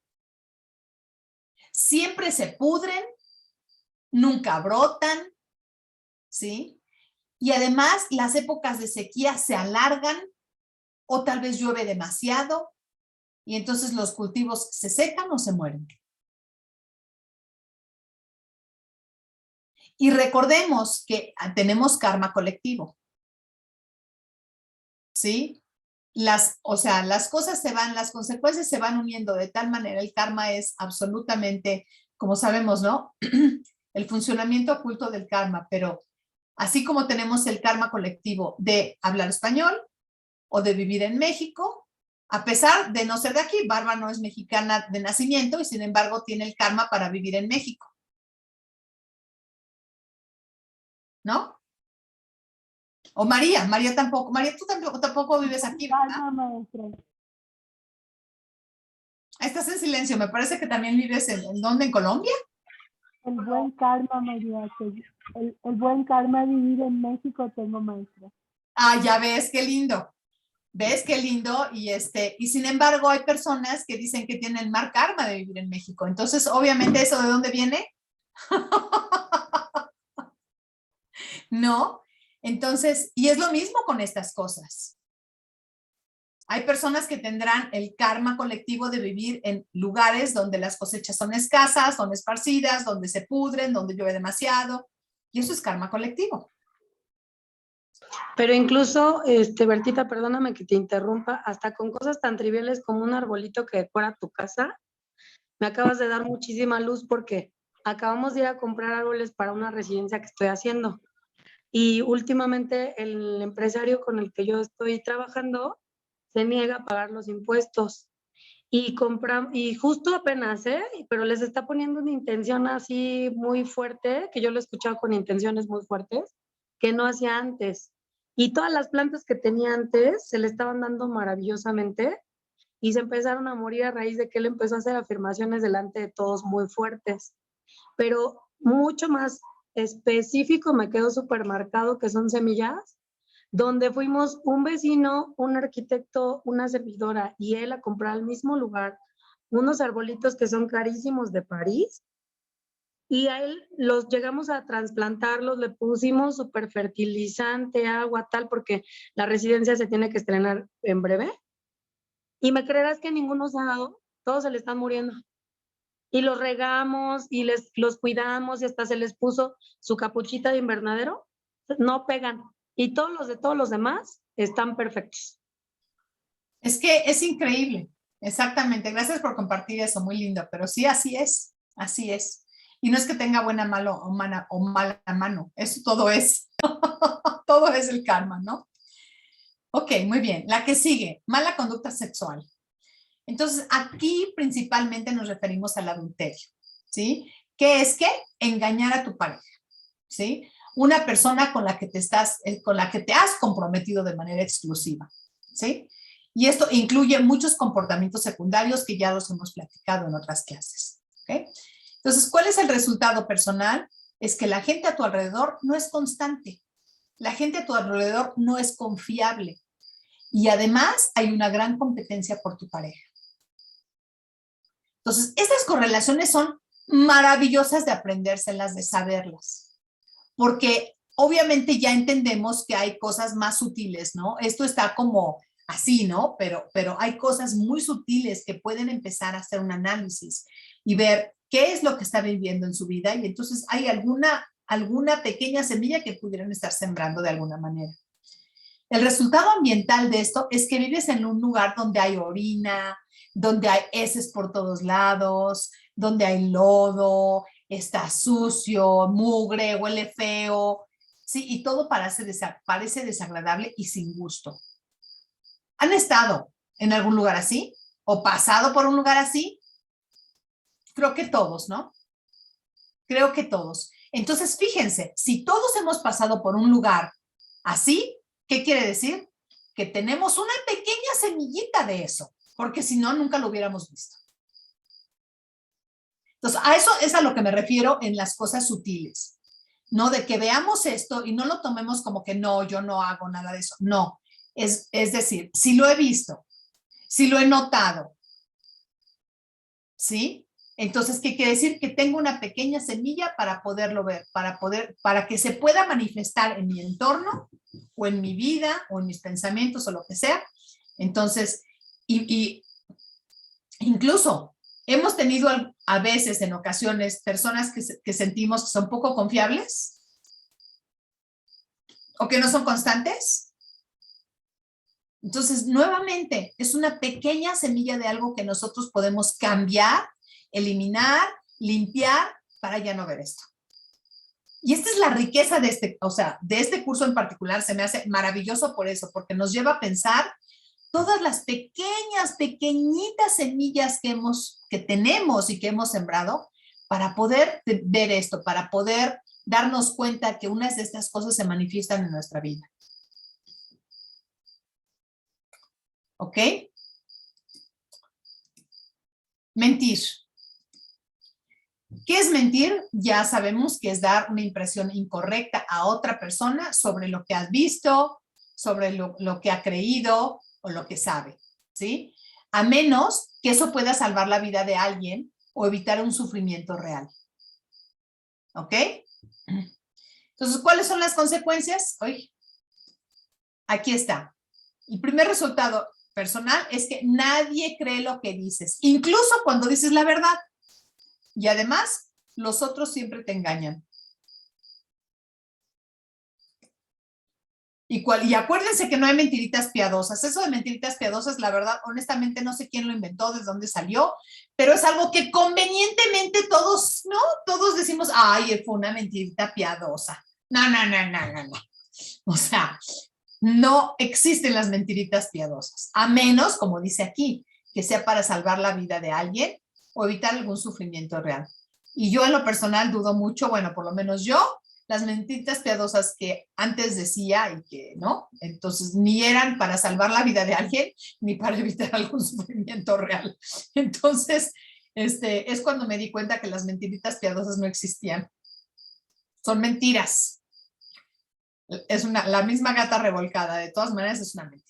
Siempre se pudren, nunca brotan, ¿sí? Y además las épocas de sequía se alargan o tal vez llueve demasiado y entonces los cultivos se secan o se mueren. Y recordemos que tenemos karma colectivo, ¿sí? Las cosas las consecuencias se van uniendo de tal manera, el karma es absolutamente, como sabemos, ¿no? El funcionamiento oculto del karma, pero así como tenemos el karma colectivo de hablar español o de vivir en México, a pesar de no ser de aquí, Bárbara no es mexicana de nacimiento y sin embargo tiene el karma para vivir en México. ¿No? O María tampoco. María, tú tampoco vives aquí, ¿verdad? Estás en silencio, me parece que también vives ¿en dónde? ¿En Colombia? El buen karma, María, el buen karma de vivir en México tengo, maestra. Ah, ya ves, qué lindo. ¿Ves qué lindo? Y sin embargo hay personas que dicen que tienen mal karma de vivir en México. Entonces, obviamente, ¿eso de dónde viene? ¿No? Entonces, y es lo mismo con estas cosas. Hay personas que tendrán el karma colectivo de vivir en lugares donde las cosechas son escasas, son esparcidas, donde se pudren, donde llueve demasiado. Y eso es karma colectivo. Pero incluso, Bertita, perdóname que te interrumpa, hasta con cosas tan triviales como un arbolito que decora tu casa, me acabas de dar muchísima luz porque acabamos de ir a comprar árboles para una residencia que estoy haciendo. Y últimamente el empresario con el que yo estoy trabajando se niega a pagar los impuestos. Y justo apenas, pero les está poniendo una intención así muy fuerte, que yo lo he escuchado con intenciones muy fuertes, que no hacía antes. Y todas las plantas que tenía antes se le estaban dando maravillosamente y se empezaron a morir a raíz de que él empezó a hacer afirmaciones delante de todos muy fuertes. Pero mucho más específico me quedó súper marcado que son semillas donde fuimos un vecino, un arquitecto, una servidora y él a comprar al mismo lugar unos arbolitos que son carísimos de París, y a él los llegamos a trasplantarlos, le pusimos súper fertilizante, agua, tal, porque la residencia se tiene que estrenar en breve. Y me creerás que ninguno se ha dado, todos se le están muriendo. Y los regamos y los cuidamos y hasta se les puso su capuchita de invernadero, no pegan. Y todos los demás están perfectos. Es que es increíble, exactamente. Gracias por compartir eso, muy lindo. Pero sí, así es, así es. Y no es que tenga buena mano o mala mano, eso todo es. Todo es el karma, ¿no? Ok, muy bien. La que sigue, mala conducta sexual. Entonces, aquí principalmente nos referimos al adulterio, ¿sí? ¿Qué es qué? Engañar a tu pareja, ¿sí? Una persona con la que te has comprometido de manera exclusiva, ¿sí? Y esto incluye muchos comportamientos secundarios que ya los hemos platicado en otras clases, ¿ok? Entonces, ¿cuál es el resultado personal? Es que la gente a tu alrededor no es constante. La gente a tu alrededor no es confiable. Y además hay una gran competencia por tu pareja. Entonces, estas correlaciones son maravillosas de aprendérselas, de saberlas. Porque obviamente ya entendemos que hay cosas más sutiles, ¿no? Esto está como así, ¿no? Pero hay cosas muy sutiles que pueden empezar a hacer un análisis y ver qué es lo que está viviendo en su vida, y entonces hay alguna pequeña semilla que pudieran estar sembrando de alguna manera. El resultado ambiental de esto es que vives en un lugar donde hay orina, donde hay heces por todos lados, donde hay lodo, está sucio, mugre, huele feo, ¿sí? Y todo parece desagradable y sin gusto. ¿Han estado en algún lugar así? ¿O pasado por un lugar así? Creo que todos, ¿no? Creo que todos. Entonces, fíjense, si todos hemos pasado por un lugar así, ¿qué quiere decir? Que tenemos una pequeña semillita de eso, porque si no, nunca lo hubiéramos visto. Entonces, a eso es a lo que me refiero en las cosas sutiles, ¿no? De que veamos esto y no lo tomemos como que no, yo no hago nada de eso. No, es decir, si lo he visto, si lo he notado, ¿sí? Entonces, ¿qué quiere decir? Que tengo una pequeña semilla para poderlo ver, para que se pueda manifestar en mi entorno, o en mi vida, o en mis pensamientos, o lo que sea. Entonces, y incluso hemos tenido a veces, en ocasiones, personas que sentimos que son poco confiables, o que no son constantes. Entonces, nuevamente, es una pequeña semilla de algo que nosotros podemos cambiar, eliminar, limpiar, para ya no ver esto. Y esta es la riqueza de este curso en particular. Se me hace maravilloso por eso, porque nos lleva a pensar todas las pequeñitas semillas que tenemos y que hemos sembrado para poder ver esto, para poder darnos cuenta que unas de estas cosas se manifiestan en nuestra vida. ¿Ok? Mentir. ¿Qué es mentir? Ya sabemos que es dar una impresión incorrecta a otra persona sobre lo que has visto, sobre lo que ha creído o lo que sabe, ¿sí? A menos que eso pueda salvar la vida de alguien o evitar un sufrimiento real. ¿Ok? Entonces, ¿cuáles son las consecuencias? Oye, aquí está. El primer resultado personal es que nadie cree lo que dices, incluso cuando dices la verdad. Y además, los otros siempre te engañan. Y acuérdense que no hay mentiritas piadosas. Eso de mentiritas piadosas, la verdad, honestamente, no sé quién lo inventó, de dónde salió, pero es algo que convenientemente todos, ¿no? Todos decimos, ay, fue una mentirita piadosa. No. O sea, no existen las mentiritas piadosas, a menos, como dice aquí, que sea para salvar la vida de alguien o evitar algún sufrimiento real. Y yo en lo personal dudo mucho, bueno, por lo menos yo, las mentiritas piadosas que antes decía y que no, entonces ni eran para salvar la vida de alguien, ni para evitar algún sufrimiento real. Entonces, es cuando me di cuenta que las mentiritas piadosas no existían. Son mentiras. Es la misma gata revolcada, de todas maneras es una mentira.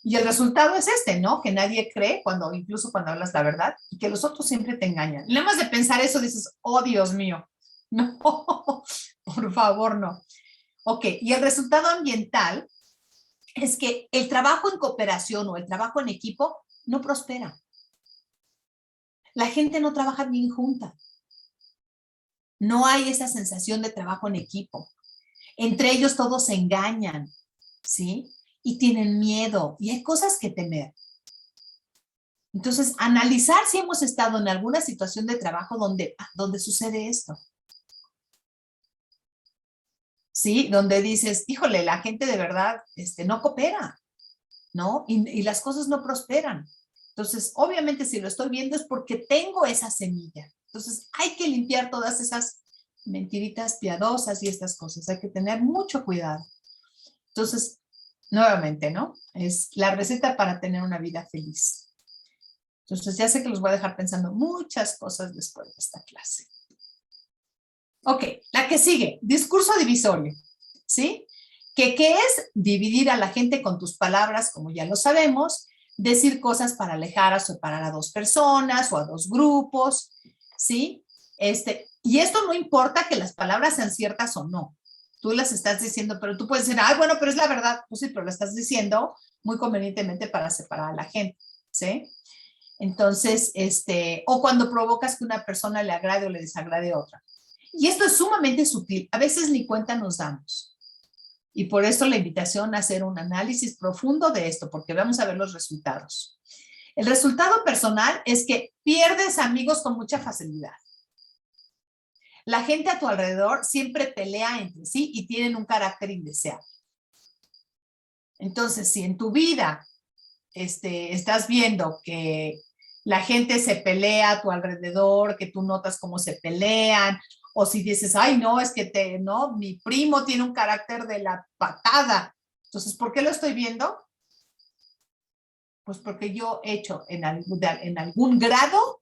Y el resultado es este, ¿no? Que nadie cree incluso cuando hablas la verdad y que los otros siempre te engañan. Y nada más de pensar eso dices, oh Dios mío, no, por favor no. Ok, y el resultado ambiental es que el trabajo en cooperación o el trabajo en equipo no prospera. La gente no trabaja bien junta. No hay esa sensación de trabajo en equipo. Entre ellos todos se engañan, ¿sí? Y tienen miedo y hay cosas que temer. Entonces, analizar si hemos estado en alguna situación de trabajo donde sucede esto. ¿Sí? Donde dices, híjole, la gente de verdad no coopera, ¿no? Y las cosas no prosperan. Entonces, obviamente, si lo estoy viendo es porque tengo esa semilla. Entonces, hay que limpiar todas esas mentiritas piadosas y estas cosas. Hay que tener mucho cuidado. Entonces, nuevamente, ¿no? Es la receta para tener una vida feliz. Entonces, ya sé que los voy a dejar pensando muchas cosas después de esta clase. Ok, la que sigue, discurso divisorio, ¿sí? ¿Qué es? Dividir a la gente con tus palabras, como ya lo sabemos, decir cosas para alejar o separar a dos personas o a dos grupos, ¿sí? Y esto no importa que las palabras sean ciertas o no. Tú las estás diciendo, pero tú puedes decir, ay, bueno, pero es la verdad. Pues sí, pero lo estás diciendo muy convenientemente para separar a la gente, ¿sí? Entonces, o cuando provocas que una persona le agrade o le desagrade a otra. Y esto es sumamente sutil, a veces ni cuenta nos damos. Y por eso la invitación a hacer un análisis profundo de esto, porque vamos a ver los resultados. El resultado personal es que pierdes amigos con mucha facilidad. La gente a tu alrededor siempre pelea entre sí y tienen un carácter indeseable. Entonces, si en tu vida estás viendo que la gente se pelea a tu alrededor, que tú notas cómo se pelean, o si dices, ay, no, es que no, mi primo tiene un carácter de la patada. Entonces, ¿por qué lo estoy viendo? Pues porque yo he hecho en algún grado,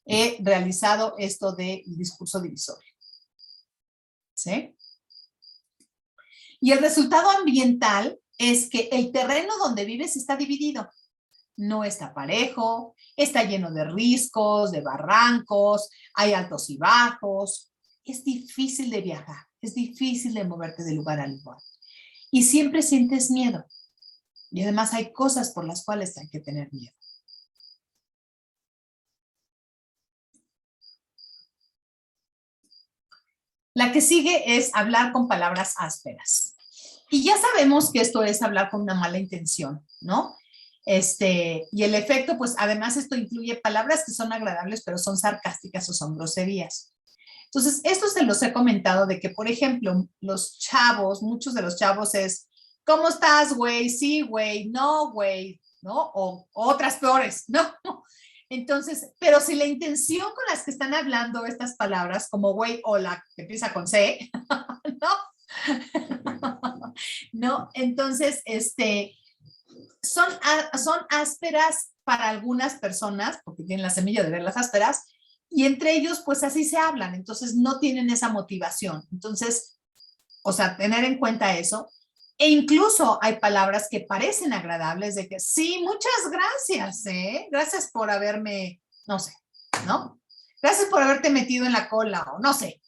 he realizado esto del discurso divisorio. ¿Sí? Y el resultado ambiental es que el terreno donde vives está dividido. No está parejo, está lleno de riscos, de barrancos, hay altos y bajos. Es difícil de viajar, es difícil de moverte de lugar a lugar. Y siempre sientes miedo. Y además hay cosas por las cuales hay que tener miedo. La que sigue es hablar con palabras ásperas. Y ya sabemos que esto es hablar con una mala intención, ¿no? Y el efecto, pues además esto incluye palabras que son agradables, pero son sarcásticas o son groserías. Entonces, esto se los he comentado de que, por ejemplo, los chavos, muchos de los chavos es, ¿cómo estás, güey? Sí, güey, no, güey, ¿no? O otras peores, ¿no? Entonces, pero si la intención con las que están hablando estas palabras, como güey o la que empieza con C, ¿no? ¿No? Entonces, son ásperas para algunas personas, porque tienen la semilla de ver las ásperas, y entre ellos, pues así se hablan, entonces no tienen esa motivación. Entonces, o sea, tener en cuenta eso. E incluso hay palabras que parecen agradables de que sí, muchas gracias, gracias por haberme, no sé, ¿no? Gracias por haberte metido en la cola, o no sé,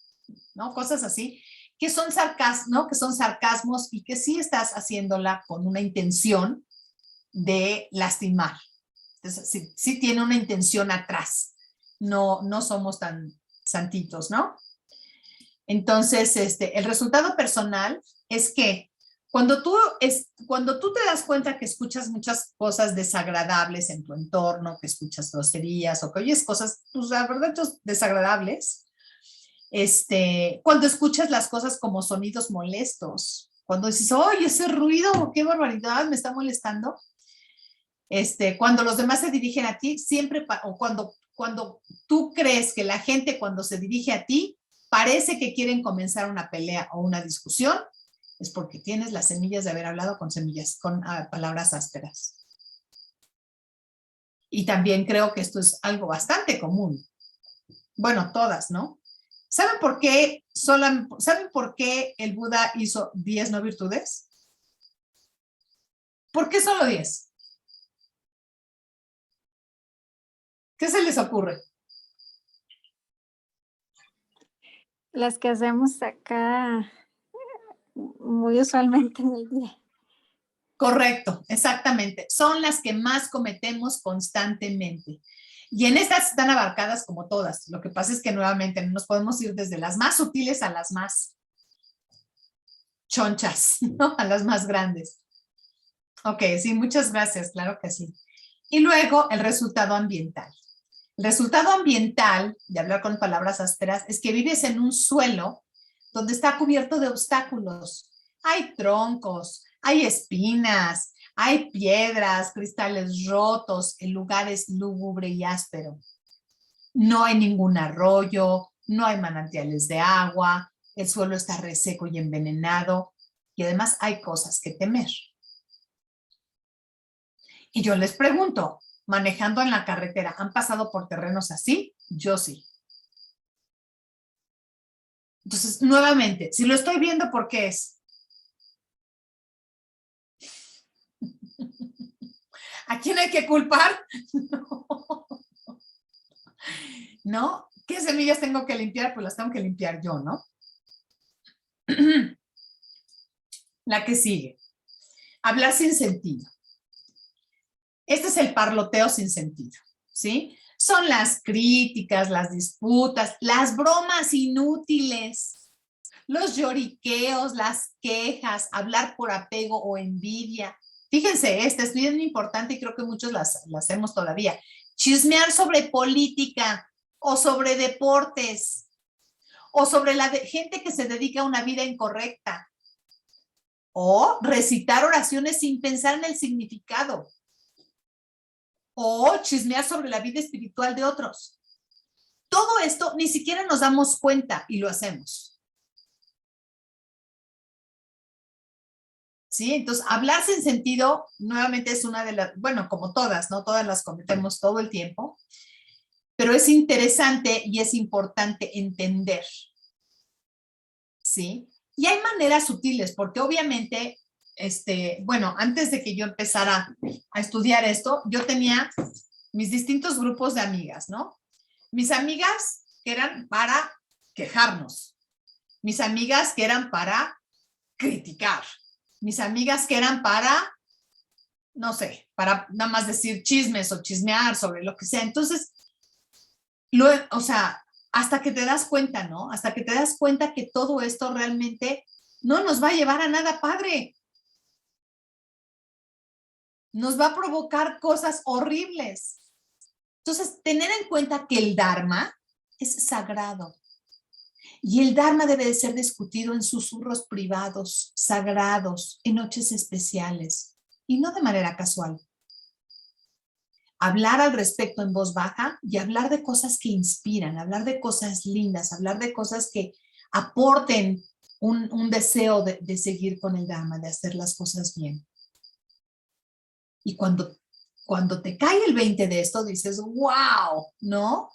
¿no? Cosas así, que son sarcasmos, ¿no? Que son sarcasmos y que sí estás haciéndola con una intención de lastimar. Entonces, sí tiene una intención atrás. No somos tan santitos, ¿no? Entonces, el resultado personal es que cuando tú te das cuenta que escuchas muchas cosas desagradables en tu entorno, que escuchas groserías o que oyes cosas, pues la verdad, desagradables, cuando escuchas las cosas como sonidos molestos, cuando dices, oye, ese ruido, qué barbaridad, me está molestando, cuando los demás se dirigen a ti, siempre, o cuando tú crees que la gente cuando se dirige a ti, parece que quieren comenzar una pelea o una discusión, es porque tienes las semillas de haber hablado con palabras ásperas. Y también creo que esto es algo bastante común. Bueno, todas, ¿no? ¿Saben por qué el Buda hizo 10 no virtudes? ¿Por qué solo 10? ¿Qué se les ocurre? Las que hacemos acá muy usualmente en el día. Correcto, exactamente. Son las que más cometemos constantemente. Y en estas están abarcadas como todas. Lo que pasa es que nuevamente no nos podemos ir desde las más sutiles a las más chonchas, ¿no? A las más grandes. Ok, sí, muchas gracias, claro que sí. Y luego el resultado ambiental. El resultado ambiental, de hablar con palabras ásperas, es que vives en un suelo donde está cubierto de obstáculos. Hay troncos, hay espinas, hay piedras, cristales rotos, el lugar es lúgubre y áspero. No hay ningún arroyo, no hay manantiales de agua, el suelo está reseco y envenenado y además hay cosas que temer. Y yo les pregunto, manejando en la carretera, ¿han pasado por terrenos así? Yo sí. Entonces, nuevamente, si lo estoy viendo, ¿por qué es? ¿A quién hay que culpar? No. ¿No? ¿Qué semillas tengo que limpiar? Pues las tengo que limpiar yo, ¿no? La que sigue. Hablar sin sentido. Este es el parloteo sin sentido, ¿sí? Son las críticas, las disputas, las bromas inútiles, los lloriqueos, las quejas, hablar por apego o envidia. Fíjense, esta es bien importante y creo que muchos las hacemos todavía. Chismear sobre política o sobre deportes o sobre la gente que se dedica a una vida incorrecta o recitar oraciones sin pensar en el significado o chismear sobre la vida espiritual de otros. Todo esto ni siquiera nos damos cuenta y lo hacemos. ¿Sí? Entonces, hablar sin sentido, nuevamente es una de las, bueno, como todas, ¿no? Todas las cometemos todo el tiempo, pero es interesante y es importante entender. ¿Sí? Y hay maneras sutiles, porque obviamente, bueno, antes de que yo empezara a estudiar esto, yo tenía mis distintos grupos de amigas, ¿no? Mis amigas que eran para quejarnos, mis amigas que eran para criticar, mis amigas que eran para, no sé, para nada más decir chismes o chismear sobre lo que sea. Entonces, o sea, hasta que te das cuenta, ¿no? Hasta que te das cuenta que todo esto realmente no nos va a llevar a nada padre. Nos va a provocar cosas horribles. Entonces, tener en cuenta que el Dharma es sagrado. Y el Dharma debe de ser discutido en susurros privados, sagrados, en noches especiales, y no de manera casual. Hablar al respecto en voz baja y hablar de cosas que inspiran, hablar de cosas lindas, hablar de cosas que aporten un deseo de seguir con el Dharma, de hacer las cosas bien. Y cuando te cae el 20 de esto, dices, wow, ¿no?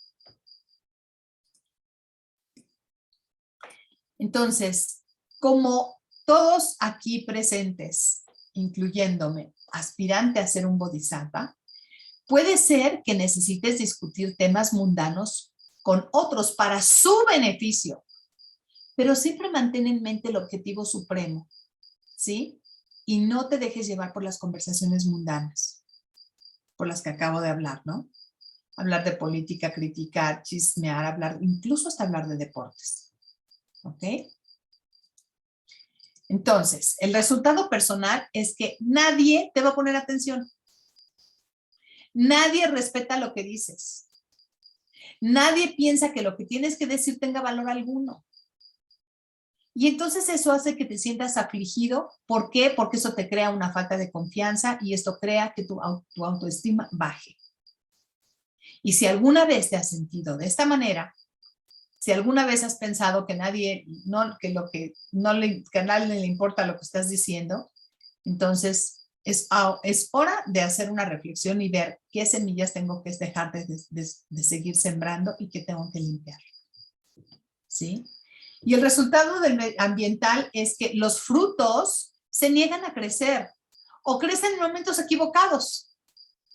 Entonces, como todos aquí presentes, incluyéndome, aspirante a ser un bodhisattva, puede ser que necesites discutir temas mundanos con otros para su beneficio, pero siempre mantén en mente el objetivo supremo, ¿sí? Y no te dejes llevar por las conversaciones mundanas, por las que acabo de hablar, ¿no? Hablar de política, criticar, chismear, hablar, incluso hasta hablar de deportes. ¿Ok? Entonces, el resultado personal es que nadie te va a poner atención. Nadie respeta lo que dices. Nadie piensa que lo que tienes que decir tenga valor alguno. Y entonces eso hace que te sientas afligido. ¿Por qué? Porque eso te crea una falta de confianza y esto crea que tu autoestima baje. Y si alguna vez te has sentido de esta manera, si alguna vez has pensado que a nadie le importa lo que estás diciendo, entonces es hora de hacer una reflexión y ver qué semillas tengo que dejar de seguir sembrando y qué tengo que limpiar. ¿sí? Y el resultado del ambiental es que los frutos se niegan a crecer o crecen en momentos equivocados,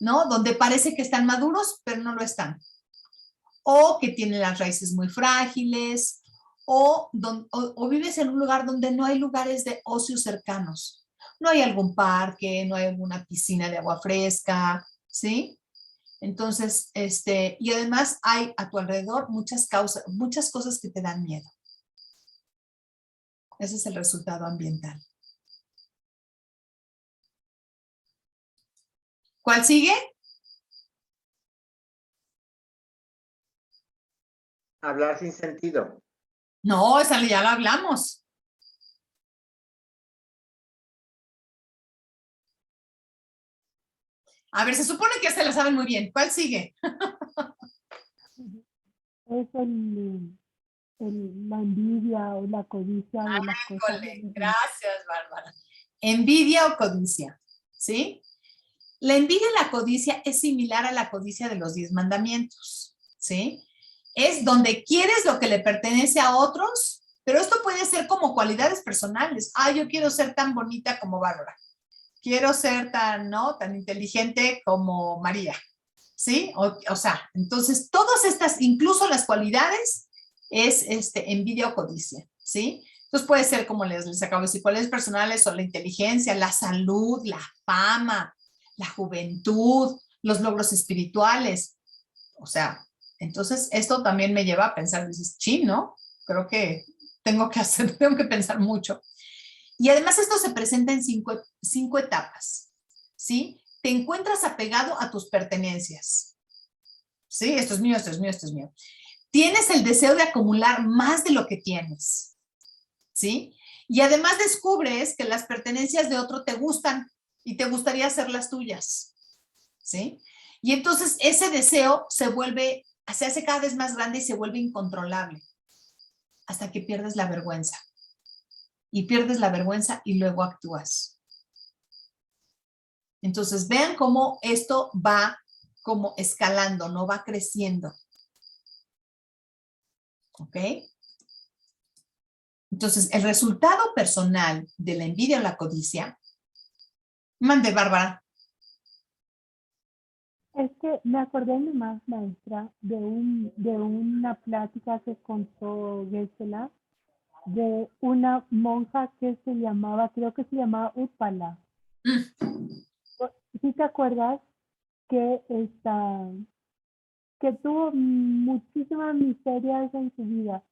¿no? Donde parece que están maduros, pero no lo están. O que tienen las raíces muy frágiles, o vives en un lugar donde no hay lugares de ocio cercanos. No hay algún parque, no hay alguna piscina de agua fresca, ¿sí? Entonces, y además hay a tu alrededor muchas cosas que te dan miedo. Ese es el resultado ambiental. ¿Cuál sigue? Hablar sin sentido. No, esa ya la hablamos. A ver, se supone que se la saben muy bien. ¿Cuál sigue? Es la envidia o la codicia de las cosas. Gracias, Bárbara. Envidia o codicia, ¿sí? La envidia y la codicia es similar a la codicia de los 10 mandamientos, ¿sí? Es donde quieres lo que le pertenece a otros, pero esto puede ser como cualidades personales. Ah, yo quiero ser tan bonita como Bárbara. Quiero ser tan inteligente como María, ¿sí? O sea, entonces todas estas, incluso las cualidades, es envidia o codicia, ¿sí? Entonces puede ser, como les acabo de decir, cualidades personales o la inteligencia, la salud, la fama, la juventud, los logros espirituales. O sea, entonces esto también me lleva a pensar, dices, sí, ¿no? Creo que tengo que pensar mucho. Y además esto se presenta en cinco etapas, ¿sí? Te encuentras apegado a tus pertenencias, ¿sí? Esto es mío, esto es mío, esto es mío. Tienes el deseo de acumular más de lo que tienes, ¿sí? Y además descubres que las pertenencias de otro te gustan y te gustaría hacer las tuyas, ¿sí? Y entonces ese deseo se hace cada vez más grande y se vuelve incontrolable hasta que pierdes la vergüenza. Y pierdes la vergüenza y luego actúas. Entonces vean cómo esto va como escalando, no va creciendo. ¿Ok? Entonces el resultado personal de la envidia o la codicia, mande Bárbara. Es que me acordé nomás, maestra, de una plática que contó Geshe-la de una monja que se llamaba, creo que se llamaba Utpala. ¿Sí te acuerdas que que tuvo muchísimas miserias en su vida,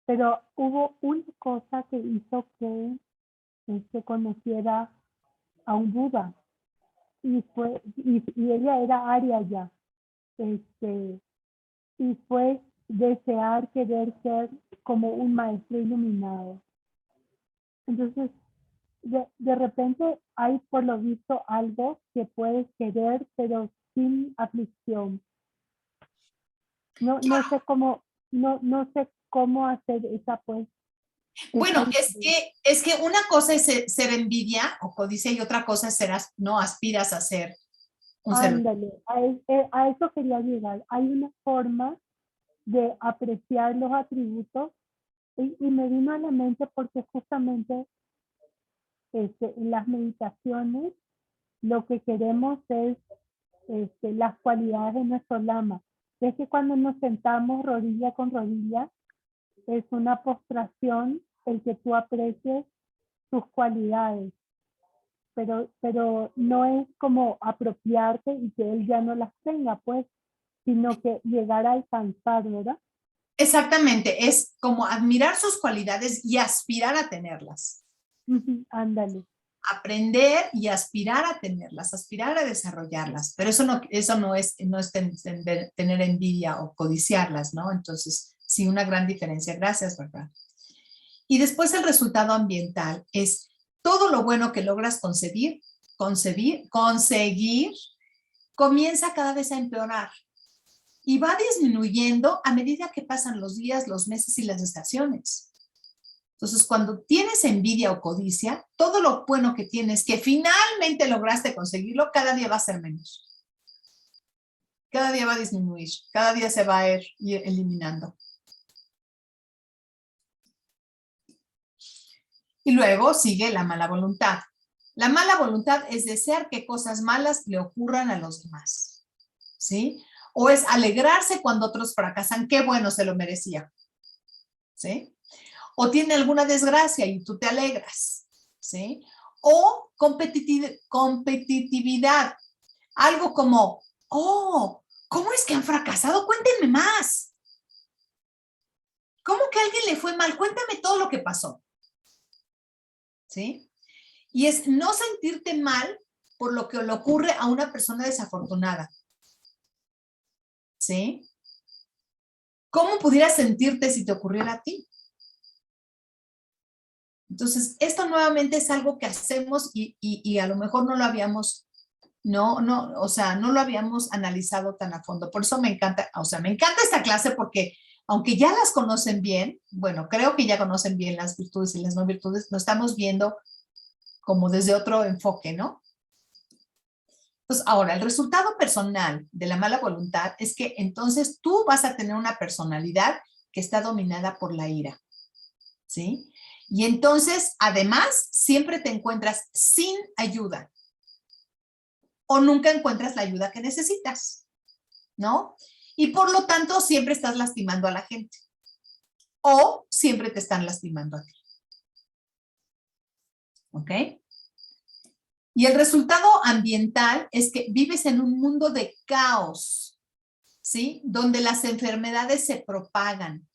pero hubo una cosa que hizo que se conociera a un Buda y ella era Arya ya, y fue querer ser como un maestro iluminado. Entonces, de repente hay por lo visto algo que puedes querer, pero sin aflicción. No sé cómo, no sé cómo hacer esa pues. Bueno, es que una cosa es ser envidia o codicia y otra cosa es no aspiras a ser un ser. Ándale, a eso quería llegar. Hay una forma de apreciar los atributos y me vino a la mente porque justamente en las meditaciones lo que queremos es las cualidades de nuestro lama. Es que cuando nos sentamos rodilla con rodilla, es una postración el que tú aprecies sus cualidades, pero no es como apropiarte y que él ya no las tenga, pues, sino que llegar a alcanzar, ¿verdad? Exactamente, es como admirar sus cualidades y aspirar a tenerlas. Ándale. Aprender y aspirar a tenerlas, aspirar a desarrollarlas, pero eso no es tener envidia o codiciarlas, ¿no? Entonces, sí, una gran diferencia. Gracias, ¿verdad? Y después el resultado ambiental es todo lo bueno que logras conseguir, comienza cada vez a empeorar y va disminuyendo a medida que pasan los días, los meses y las estaciones. Entonces, cuando tienes envidia o codicia, todo lo bueno que tienes, que finalmente lograste conseguirlo, cada día va a ser menos. Cada día va a disminuir, cada día se va a ir eliminando. Y luego sigue la mala voluntad. La mala voluntad es desear que cosas malas le ocurran a los demás, ¿sí? O es alegrarse cuando otros fracasan. Qué bueno, se lo merecía, ¿sí? O tiene alguna desgracia y tú te alegras, ¿sí? O competitividad. Algo como, oh, ¿cómo es que han fracasado? Cuéntenme más. ¿Cómo que a alguien le fue mal? Cuéntame todo lo que pasó, ¿sí? Y es no sentirte mal por lo que le ocurre a una persona desafortunada, ¿sí? ¿Cómo pudieras sentirte si te ocurriera a ti? Entonces, esto nuevamente es algo que hacemos y a lo mejor no lo habíamos, o sea, no lo habíamos analizado tan a fondo. Por eso me encanta, o sea, me encanta esta clase porque aunque ya las conocen bien, bueno, creo que ya conocen bien las virtudes y las no virtudes, lo estamos viendo como desde otro enfoque, ¿no? Entonces, ahora, el resultado personal de la mala voluntad es que entonces tú vas a tener una personalidad que está dominada por la ira, ¿sí? Y entonces, además, siempre te encuentras sin ayuda o nunca encuentras la ayuda que necesitas, ¿no? Y por lo tanto, siempre estás lastimando a la gente o siempre te están lastimando a ti, ¿ok? Y el resultado ambiental es que vives en un mundo de caos, ¿sí? Donde las enfermedades se propagan.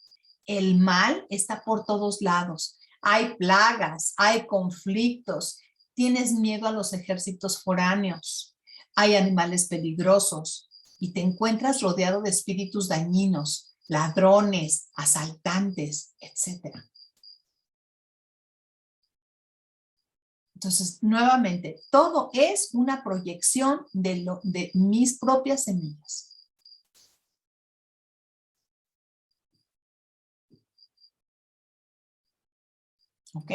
El mal está por todos lados. Hay plagas, hay conflictos. Tienes miedo a los ejércitos foráneos. Hay animales peligrosos y te encuentras rodeado de espíritus dañinos, ladrones, asaltantes, etc. Entonces, nuevamente, todo es una proyección de mis propias semillas. ¿Ok?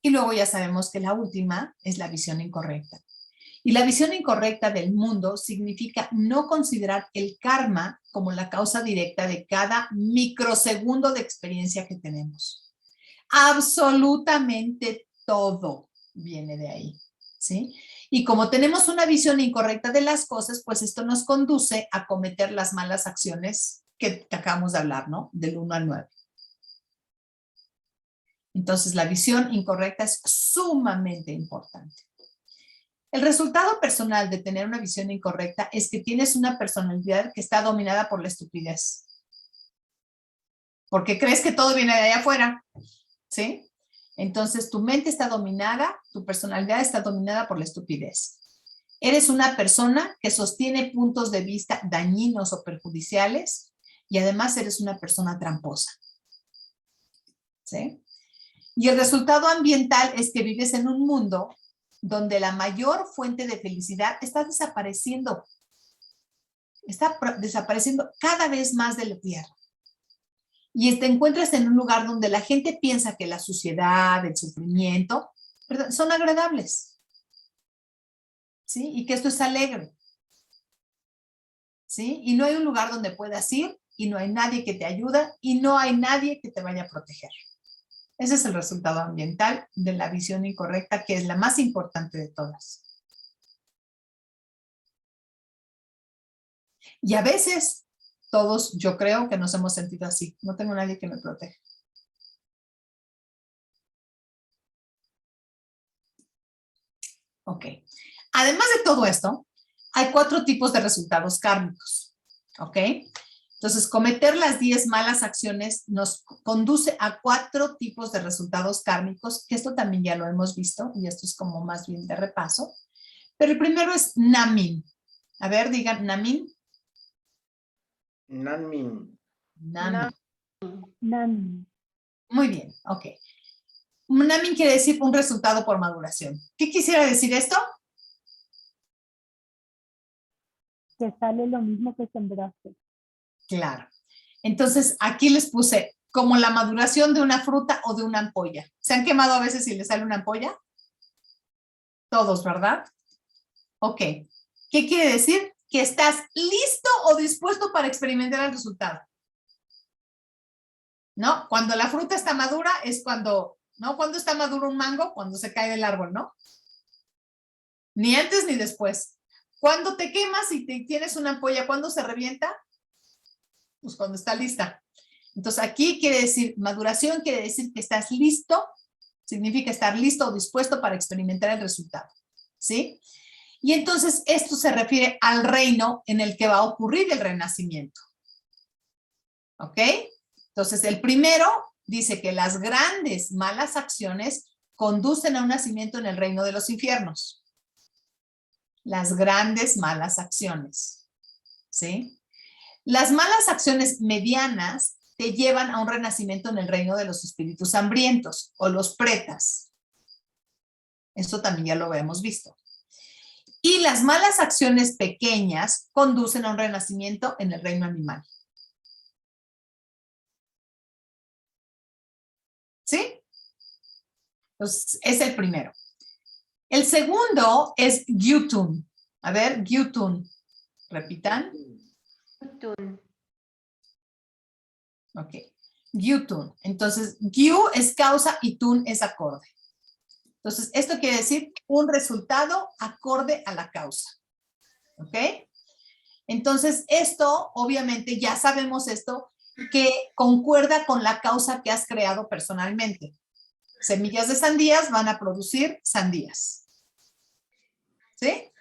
Y luego ya sabemos que la última es la visión incorrecta. Y la visión incorrecta del mundo significa no considerar el karma como la causa directa de cada microsegundo de experiencia que tenemos. Absolutamente todo viene de ahí, ¿sí? Y como tenemos una visión incorrecta de las cosas, pues esto nos conduce a cometer las malas acciones que acabamos de hablar, ¿no? Del 1 al 9. Entonces, la visión incorrecta es sumamente importante. El resultado personal de tener una visión incorrecta es que tienes una personalidad que está dominada por la estupidez. Porque crees que todo viene de allá afuera, ¿sí? Entonces, tu mente está dominada, tu personalidad está dominada por la estupidez. Eres una persona que sostiene puntos de vista dañinos o perjudiciales y además eres una persona tramposa, ¿sí? Y el resultado ambiental es que vives en un mundo donde la mayor fuente de felicidad está desapareciendo. Está desapareciendo cada vez más de la tierra. Y te encuentras en un lugar donde la gente piensa que la suciedad, el sufrimiento, son agradables, ¿sí? Y que esto es alegre, ¿sí? Y no hay un lugar donde puedas ir y no hay nadie que te ayuda y no hay nadie que te vaya a proteger. Ese es el resultado ambiental de la visión incorrecta, que es la más importante de todas. Y a veces, todos, yo creo que nos hemos sentido así. No tengo nadie que me proteja. Ok. Además de todo esto, hay 4 tipos de resultados kármicos. ¿Ok? Entonces, cometer las 10 malas acciones nos conduce a 4 tipos de resultados kármicos, que esto también ya lo hemos visto, y esto es como más bien de repaso. Pero el primero es Namin. A ver, digan Namin. Namin. Namin. Nani. Muy bien, ok. Namin quiere decir un resultado por maduración. ¿Qué quisiera decir esto? Que sale lo mismo que sembraste. Claro. Entonces, aquí les puse como la maduración de una fruta o de una ampolla. ¿Se han quemado a veces si les sale una ampolla? Todos, ¿verdad? Ok. ¿Qué quiere decir? Que estás listo o dispuesto para experimentar el resultado. ¿no? Cuando la fruta está madura es cuando, ¿no? ¿Cuándo está maduro un mango? Cuando se cae del árbol, ¿no? Ni antes ni después. Cuando te quemas y tienes una ampolla, ¿cuándo se revienta? Pues cuando está lista. Entonces aquí quiere decir, maduración quiere decir que estás listo, significa estar listo o dispuesto para experimentar el resultado, ¿sí? Y entonces esto se refiere al reino en el que va a ocurrir el renacimiento. ¿Ok? Entonces el primero dice que las grandes malas acciones conducen a un nacimiento en el reino de los infiernos. Las grandes malas acciones, ¿sí? Las malas acciones medianas te llevan a un renacimiento en el reino de los espíritus hambrientos o los pretas. Esto también ya lo habíamos visto. Y las malas acciones pequeñas conducen a un renacimiento en el reino animal. ¿Sí? Entonces, es el primero. El segundo es Gyutun. A ver, Gyutun. Repitan. Gyutun. Ok. Gyutun. Entonces, Gyu es causa y Tun es acorde. Entonces, esto quiere decir un resultado acorde a la causa. ¿Ok? Entonces, esto, obviamente, ya sabemos esto, que concuerda con la causa que has creado personalmente. Semillas de sandías van a producir sandías. ¿Sí?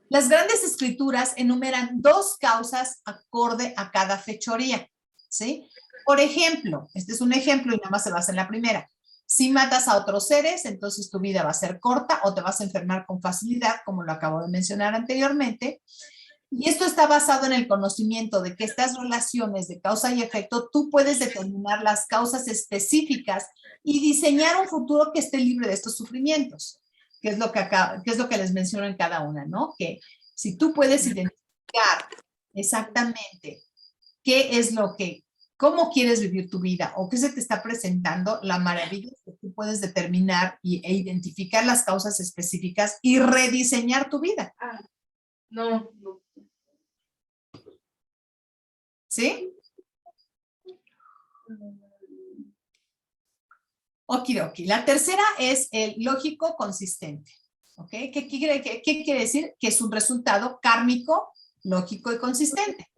Las grandes escrituras enumeran 2 causas acorde a cada fechoría. ¿Sí? Por ejemplo, este es un ejemplo y nada más se basa en la primera. Si matas a otros seres, entonces tu vida va a ser corta o te vas a enfermar con facilidad, como lo acabo de mencionar anteriormente. Y esto está basado en el conocimiento de que estas relaciones de causa y efecto, tú puedes determinar las causas específicas y diseñar un futuro que esté libre de estos sufrimientos, que es lo que les menciono en cada una, ¿no? Que si tú puedes identificar exactamente qué es lo que, cómo quieres vivir tu vida o qué se te está presentando, la maravilla es que tú puedes determinar e identificar las causas específicas y rediseñar tu vida. No. ¿Sí? Okidoki. La tercera es el lógico consistente. ¿Ok? ¿Qué quiere decir? Que es un resultado kármico, lógico y consistente.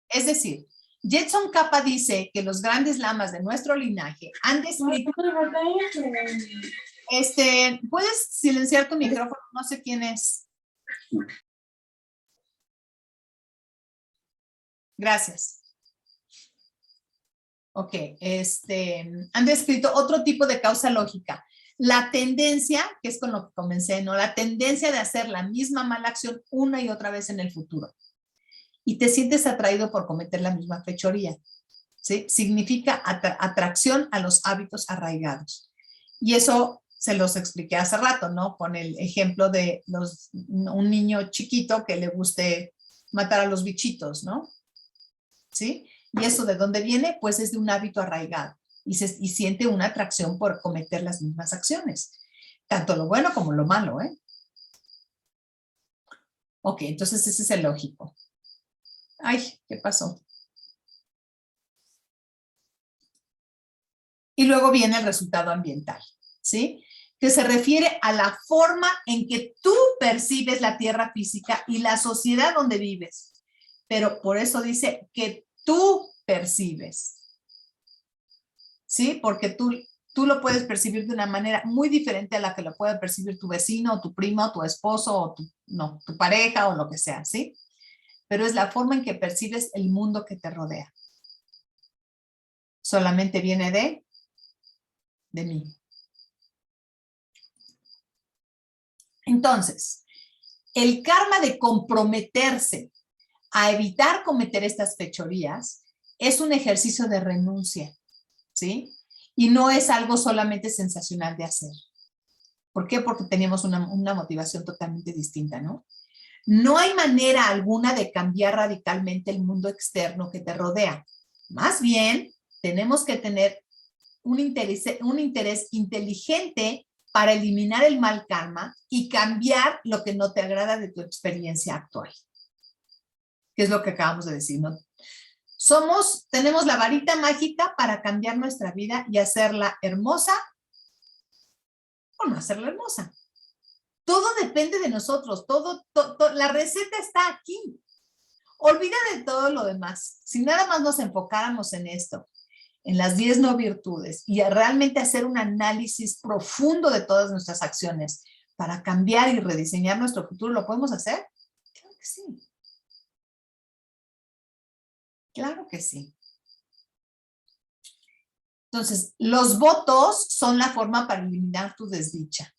Es decir, Jetson Kappa dice que los grandes lamas de nuestro linaje han descrito... ¿Puedes silenciar tu micrófono? No sé quién es. Gracias. Ok, han descrito otro tipo de causa lógica. La tendencia, que es con lo que comencé, ¿no? La tendencia de hacer la misma mala acción una y otra vez en el futuro. Y te sientes atraído por cometer la misma fechoría. ¿Sí? Significa atracción a los hábitos arraigados. Y eso se los expliqué hace rato, ¿no? Con el ejemplo de un niño chiquito que le guste matar a los bichitos, ¿no? ¿Sí? ¿Y eso de dónde viene? Pues es de un hábito arraigado y siente una atracción por cometer las mismas acciones, tanto lo bueno como lo malo, ¿eh? Ok, entonces ese es el lógico. Ay, ¿qué pasó? Y luego viene el resultado ambiental, ¿sí? Que se refiere a la forma en que tú percibes la tierra física y la sociedad donde vives. Pero por eso dice que tú percibes, ¿sí? Porque tú lo puedes percibir de una manera muy diferente a la que lo puede percibir tu vecino, o tu primo, o tu esposo, o tu pareja, o lo que sea, ¿sí? Pero es la forma en que percibes el mundo que te rodea. Solamente viene de mí. Entonces, el karma de comprometerse a evitar cometer estas fechorías es un ejercicio de renuncia, ¿sí? Y no es algo solamente sensacional de hacer. ¿Por qué? Porque teníamos una motivación totalmente distinta, ¿no? No hay manera alguna de cambiar radicalmente el mundo externo que te rodea. Más bien, tenemos que tener un interés inteligente para eliminar el mal karma y cambiar lo que no te agrada de tu experiencia actual. Que es lo que acabamos de decir, ¿no? Tenemos la varita mágica para cambiar nuestra vida y hacerla hermosa o no hacerla hermosa. Todo depende de nosotros, la receta está aquí. Olvida de todo lo demás. Si nada más nos enfocáramos en esto, en las 10 no virtudes y a realmente hacer un análisis profundo de todas nuestras acciones para cambiar y rediseñar nuestro futuro, ¿lo podemos hacer? Claro que sí. Claro que sí. Entonces, los votos son la forma para eliminar tu desdicha.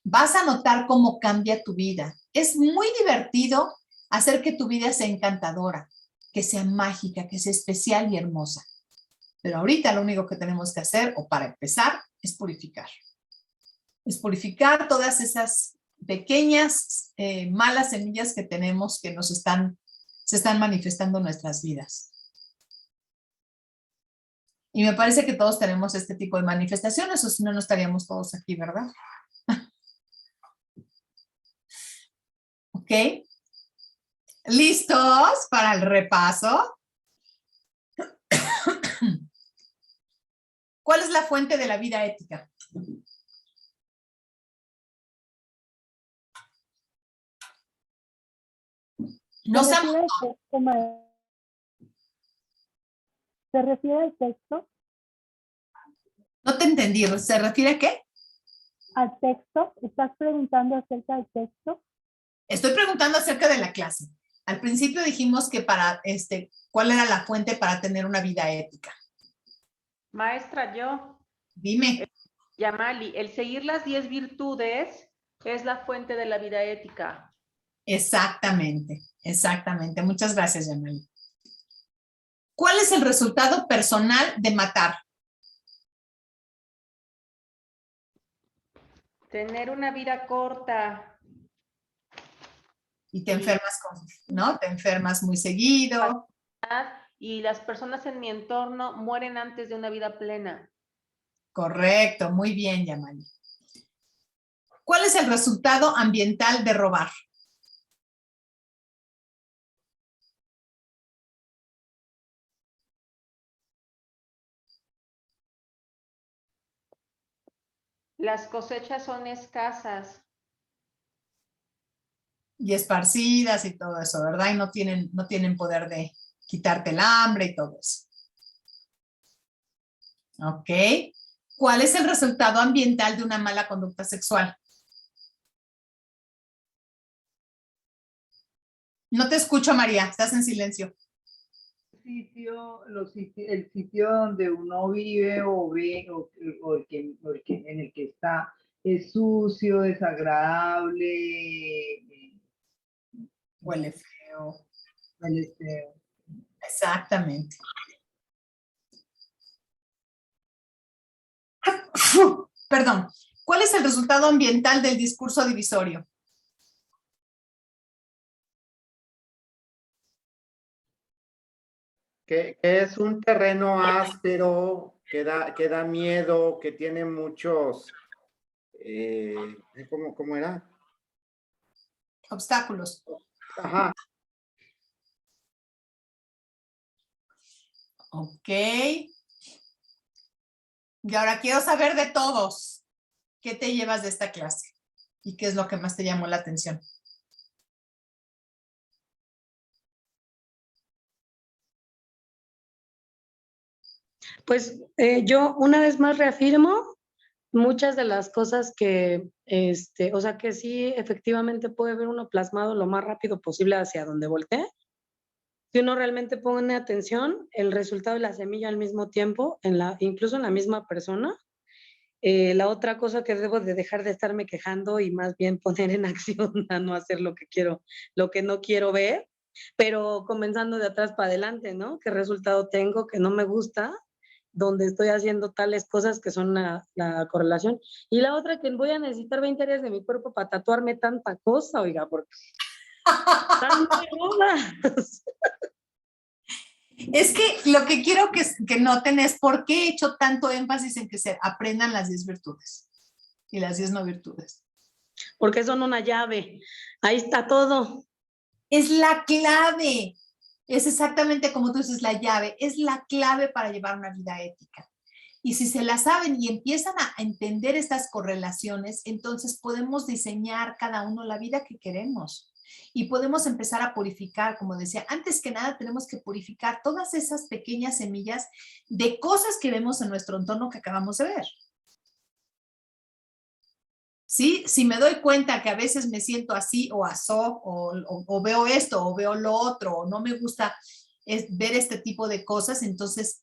Vas a notar cómo cambia tu vida. Es muy divertido hacer que tu vida sea encantadora, que sea mágica, que sea especial y hermosa. Pero ahorita lo único que tenemos que hacer, o para empezar, es purificar. Es purificar todas esas pequeñas malas semillas que tenemos que se están manifestando en nuestras vidas. Y me parece que todos tenemos este tipo de manifestaciones, o si no, no estaríamos todos aquí, ¿verdad? ¿Ok? ¿Listos para el repaso? ¿Cuál es la fuente de la vida ética? No ¿Se se refiere al texto, maestra? ¿Se refiere al texto? No te entendí. ¿Se refiere a qué? ¿Al texto? ¿Estás preguntando acerca del texto? Estoy preguntando acerca de la clase. Al principio dijimos que ¿cuál era la fuente para tener una vida ética? Maestra, yo, Dime. Yamali, el seguir las 10 virtudes es la fuente de la vida ética. Exactamente, exactamente. Muchas gracias, Yamali. ¿Cuál es el resultado personal de matar? Tener una vida corta. Y te enfermas ¿no? Te enfermas muy seguido. Y las personas en mi entorno mueren antes de una vida plena. Correcto, muy bien, Yamali. ¿Cuál es el resultado ambiental de robar? Las cosechas son escasas. Y esparcidas y todo eso, ¿verdad? Y no tienen poder de quitarte el hambre y todo eso. ¿Ok? ¿Cuál es el resultado ambiental de una mala conducta sexual? No te escucho, María, estás en silencio. El sitio donde uno vive o ve o en el que está es sucio, desagradable, Huele feo. huele feo. Exactamente. Perdón. ¿Cuál es el resultado ambiental del discurso divisorio? Que es un terreno áspero, que da miedo, que tiene muchos, ¿cómo era? Obstáculos. Ajá. Ok. Y ahora quiero saber de todos. ¿Qué te llevas de esta clase? ¿Y qué es lo que más te llamó la atención? Pues yo una vez más reafirmo muchas de las cosas que, o sea, que sí efectivamente puede ver uno plasmado lo más rápido posible hacia donde voltee. Si uno realmente pone atención, el resultado de la semilla al mismo tiempo, incluso en la misma persona. La otra cosa que debo de dejar de estarme quejando y más bien poner en acción a no hacer lo que no quiero ver, pero comenzando de atrás para adelante, ¿no? ¿Qué resultado tengo que no me gusta? Donde estoy haciendo tales cosas que son la correlación. Y la otra, que voy a necesitar 20 áreas de mi cuerpo para tatuarme tanta cosa, oiga, porque están muy rudas. Es que lo que quiero que noten es por qué he hecho tanto énfasis en que se aprendan las 10 virtudes y las 10 no virtudes. Porque son una llave. Ahí está todo. Es la clave. Es exactamente como tú dices, la llave, es la clave para llevar una vida ética. Y si se la saben y empiezan a entender estas correlaciones, entonces podemos diseñar cada uno la vida que queremos. Y podemos empezar a purificar, como decía, antes que nada tenemos que purificar todas esas pequeñas semillas de cosas que vemos en nuestro entorno que acabamos de ver. ¿Sí? Si me doy cuenta que a veces me siento así o asó, o veo esto, o veo lo otro, o no me gusta ver este tipo de cosas, entonces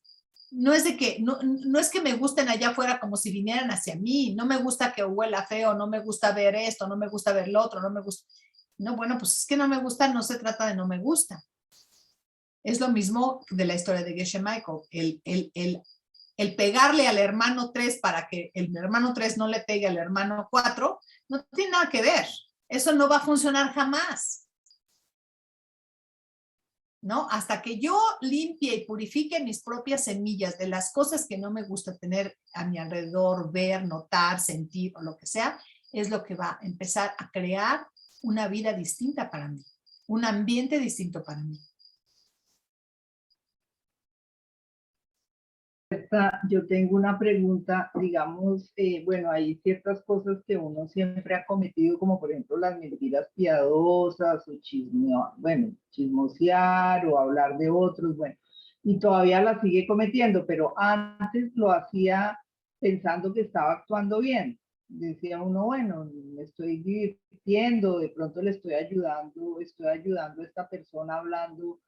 no es de que, no es que me gusten allá afuera como si vinieran hacia mí, no me gusta que huela feo, no me gusta ver esto, no me gusta ver lo otro, no me gusta. No, bueno, pues es que no me gusta, no se trata de no me gusta. Es lo mismo de la historia de Geshe Michael, el pegarle al hermano 3 para que el hermano 3 no le pegue al hermano 4, no tiene nada que ver. Eso no va a funcionar jamás. ¿No? Hasta que yo limpie y purifique mis propias semillas de las cosas que no me gusta tener a mi alrededor, ver, notar, sentir o lo que sea, es lo que va a empezar a crear una vida distinta para mí, un ambiente distinto para mí. Yo tengo una pregunta, digamos, bueno, hay ciertas cosas que uno siempre ha cometido, como por ejemplo las mentiras piadosas, o chismosear o hablar de otros, bueno, y todavía las sigue cometiendo, pero antes lo hacía pensando que estaba actuando bien. Decía uno, bueno, me estoy divirtiendo, de pronto le estoy ayudando a esta persona hablando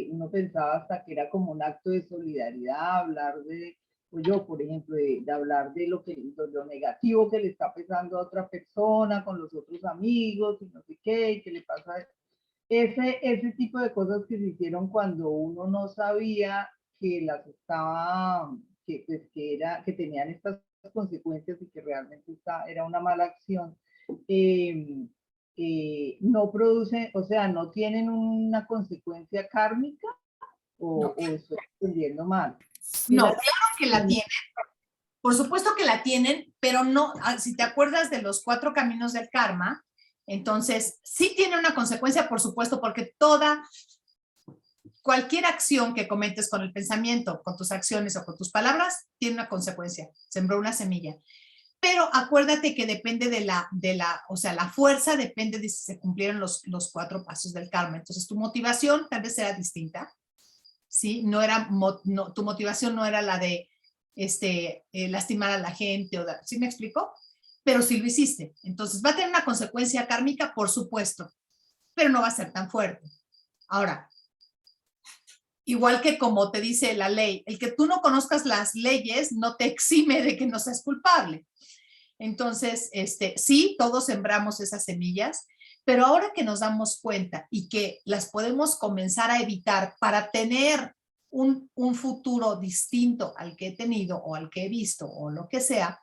uno pensaba hasta que era como un acto de solidaridad, hablar de, pues yo, por ejemplo, de hablar de lo negativo que le está pasando a otra persona, con los otros amigos, y no sé qué, y qué le pasa. Ese tipo de cosas que se hicieron cuando uno no sabía que las estaba, que tenían estas consecuencias y que realmente era una mala acción. No producen, o sea, no tienen una consecuencia kármica o estoy entendiendo mal. No, claro que la tienen. Por supuesto que la tienen, pero no, si te acuerdas de los 4 caminos del karma, entonces sí tiene una consecuencia, por supuesto, porque cualquier acción que cometes con el pensamiento, con tus acciones o con tus palabras, tiene una consecuencia, sembró una semilla. Pero acuérdate que depende o sea, la fuerza depende de si se cumplieron los 4 pasos del karma. Entonces, tu motivación tal vez era distinta, ¿sí? Tu motivación no era la de lastimar a la gente, ¿sí me explico? Pero sí lo hiciste. Entonces, va a tener una consecuencia kármica, por supuesto, pero no va a ser tan fuerte. Ahora, igual que como te dice la ley, el que tú no conozcas las leyes no te exime de que no seas culpable. Entonces, sí, todos sembramos esas semillas, pero ahora que nos damos cuenta y que las podemos comenzar a evitar para tener un futuro distinto al que he tenido o al que he visto o lo que sea,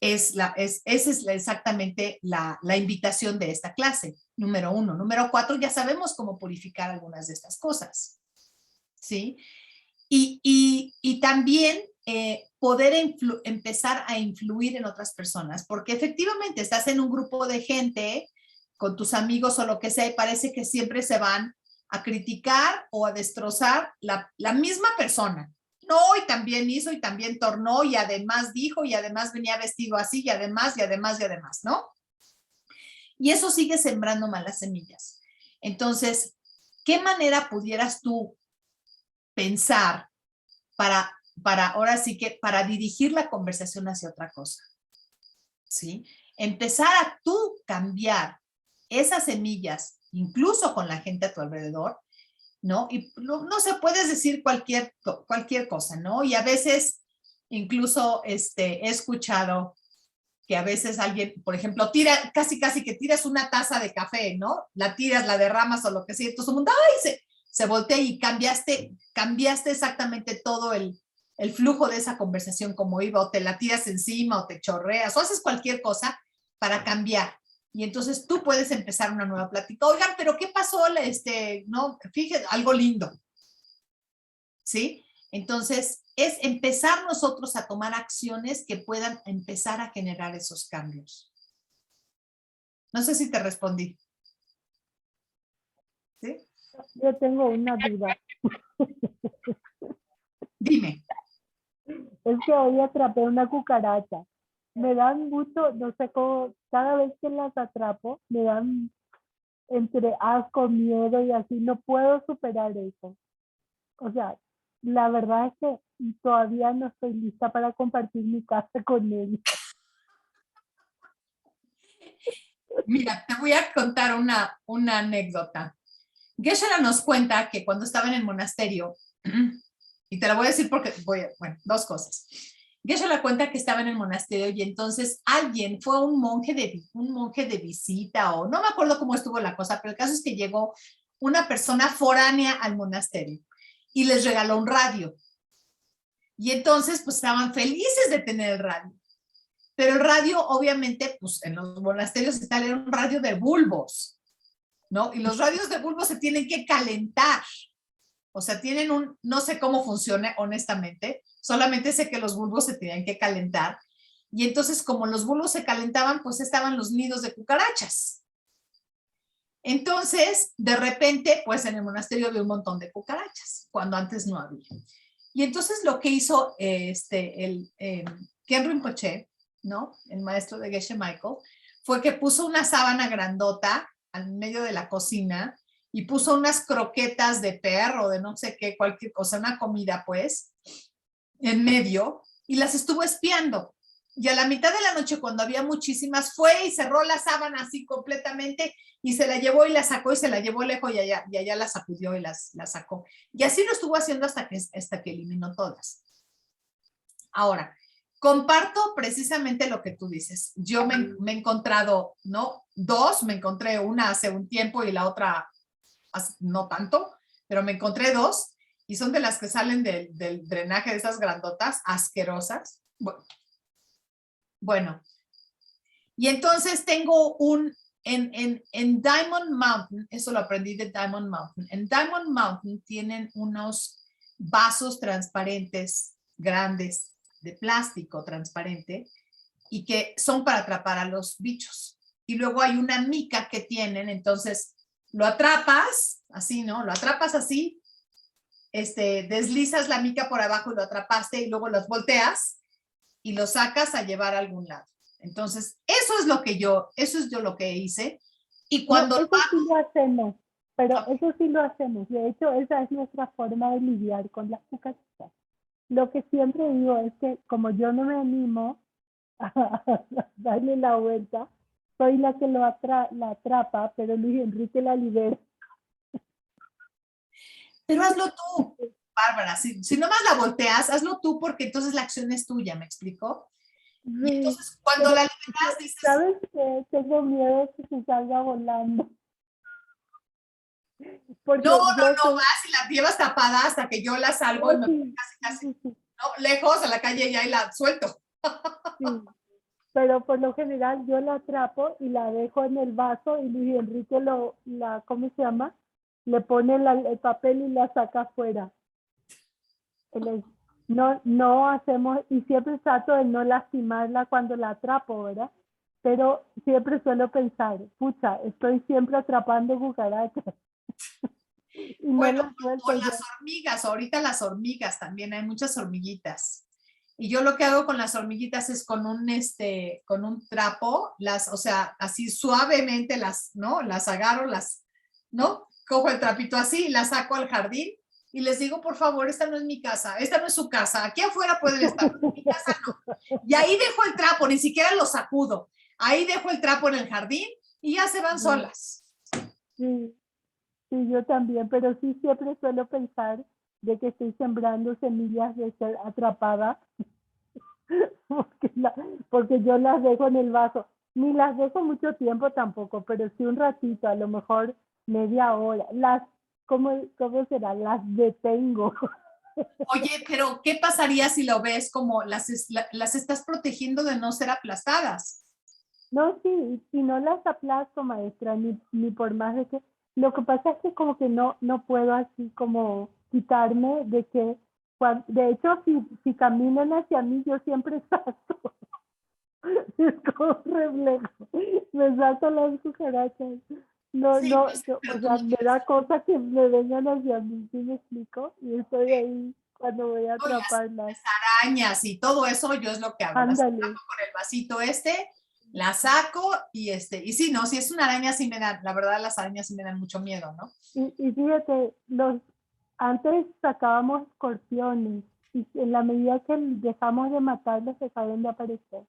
esa es exactamente la invitación de esta clase, número 1. Número 4, ya sabemos cómo purificar algunas de estas cosas, ¿sí? Y también poder empezar a influir en otras personas, porque efectivamente estás en un grupo de gente con tus amigos o lo que sea y parece que siempre se van a criticar o a destrozar la misma persona. No, y también hizo y también tornó y además dijo y además venía vestido así y además, ¿no? Y eso sigue sembrando malas semillas. Entonces, ¿qué manera pudieras tú pensar para ahora sí que para dirigir la conversación hacia otra cosa? ¿Sí? Empezar a tú cambiar esas semillas, incluso con la gente a tu alrededor, ¿no? Y no se puedes decir cualquier cosa, ¿no? Y a veces, incluso he escuchado que a veces alguien, por ejemplo, casi que tiras una taza de café, ¿no? La tiras, la derramas o lo que sea, entonces todo el mundo, ¡ay! Se voltea y cambiaste exactamente todo el flujo de esa conversación como iba, o te la tiras encima, o te chorreas, o haces cualquier cosa para cambiar. Y entonces tú puedes empezar una nueva plática. Oigan, pero ¿qué pasó? No, fíjense, algo lindo. ¿Sí? Entonces, es empezar nosotros a tomar acciones que puedan empezar a generar esos cambios. No sé si te respondí. ¿Sí? Yo tengo una duda. Dime. Es que hoy atrapé una cucaracha. Me dan mucho, no sé cómo, cada vez que las atrapo, me dan entre asco, miedo y así. No puedo superar eso. O sea, la verdad es que todavía no estoy lista para compartir mi casa con él. Mira, te voy a contar una anécdota. Geshe-la nos cuenta que cuando estaba en el monasterio, y te la voy a decir porque bueno, dos cosas. Geshe-la cuenta que estaba en el monasterio y entonces alguien fue un monje de visita o no me acuerdo cómo estuvo la cosa, pero el caso es que llegó una persona foránea al monasterio y les regaló un radio. Y entonces pues estaban felices de tener el radio. Pero el radio, obviamente, pues en los monasterios y tal, era un radio de bulbos, ¿no? Y los radios de bulbos se tienen que calentar. O sea, tienen no sé cómo funciona, honestamente, solamente sé que los bulbos se tenían que calentar. Y entonces, como los bulbos se calentaban, pues estaban los nidos de cucarachas. Entonces, de repente, pues en el monasterio había un montón de cucarachas, cuando antes no había. Y entonces lo que hizo Ken Rinpoche, ¿no? El maestro de Geshe Michael, fue que puso una sábana grandota al medio de la cocina y puso unas croquetas de perro, de no sé qué, cualquier cosa, una comida pues, en medio, y las estuvo espiando. Y a la mitad de la noche, cuando había muchísimas, fue y cerró la sábana así completamente y se la llevó y la sacó y se la llevó lejos y allá la sacudió y la sacó. Y así lo estuvo haciendo hasta que eliminó todas. Ahora, comparto precisamente lo que tú dices. Yo me he encontrado, ¿no? Dos, me encontré una hace un tiempo y la otra no tanto, pero me encontré dos y son de las que salen del drenaje de esas grandotas, asquerosas. Bueno, y entonces tengo en Diamond Mountain, eso lo aprendí de Diamond Mountain, en Diamond Mountain tienen unos vasos transparentes grandes de plástico transparente y que son para atrapar a los bichos. Y luego hay una mica que tienen, entonces lo atrapas, así, ¿no? Lo atrapas así, deslizas la mica por abajo y lo atrapaste y luego los volteas y lo sacas a llevar a algún lado. Entonces, eso es lo que hice. Y cuando no, eso sí lo hacemos, pero eso sí lo hacemos. De hecho, esa es nuestra forma de lidiar con las cucarachas. Lo que siempre digo es que como yo no me animo a darle la vuelta, soy la que la atrapa, pero Luis Enrique la libera. Pero hazlo tú, Bárbara. Si nomás la volteas, hazlo tú porque entonces la acción es tuya, ¿me explico? Sí, y entonces cuando la liberas dices... ¿Sabes qué? Tengo miedo que se salga volando. Porque no, vas y la llevas tapada hasta que yo la salgo y me pongo casi, ¿no? Lejos a la calle y ahí la suelto. Sí, pero por lo general yo la atrapo y la dejo en el vaso y Luis Enrique ¿cómo se llama? Le pone el papel y la saca afuera. No hacemos, y siempre trato de no lastimarla cuando la atrapo, ¿verdad? Pero siempre suelo pensar, pucha, estoy siempre atrapando cucarachas. Y bueno, no las o las hormigas, ahorita las hormigas también, hay muchas hormiguitas. Y yo lo que hago con las hormiguitas es con un trapo, o sea, así suavemente ¿no? Las agarro, ¿no? Cojo el trapito así y las saco al jardín y les digo, por favor, esta no es mi casa, esta no es su casa, aquí afuera pueden estar, en mi casa no. Y ahí dejo el trapo, ni siquiera lo sacudo. Ahí dejo el trapo en el jardín y ya se van solas. Sí, sí, yo también, pero sí siempre suelo pensar de que estoy sembrando semillas de ser atrapada, porque yo las dejo en el vaso. Ni las dejo mucho tiempo tampoco, pero sí un ratito, a lo mejor media hora. ¿Cómo será? Las detengo. Oye, pero ¿qué pasaría si lo ves como las estás protegiendo de no ser aplastadas? No, sí, y no las aplasto, maestra, ni por más de que... Lo que pasa es que como que no puedo así como quitarme de que... De hecho, si caminan hacia mí, yo siempre salto. Es como un reflejo. Me salto las cucarachas. No, Sí, no, pues, pero o sea, como me da cosa que me vengan hacia mí, ¿sí me explico? Y estoy ahí cuando voy a no, y las atraparlas. arañas y todo eso, yo es lo que hago. Las Ándale. atrapo con el vasito la saco y y sí, no, si es una araña, sí me dan, la verdad, las arañas sí me dan mucho miedo, ¿no? Y fíjate, antes sacábamos escorpiones y en la medida que dejamos de matarlos, dejaron de aparecer.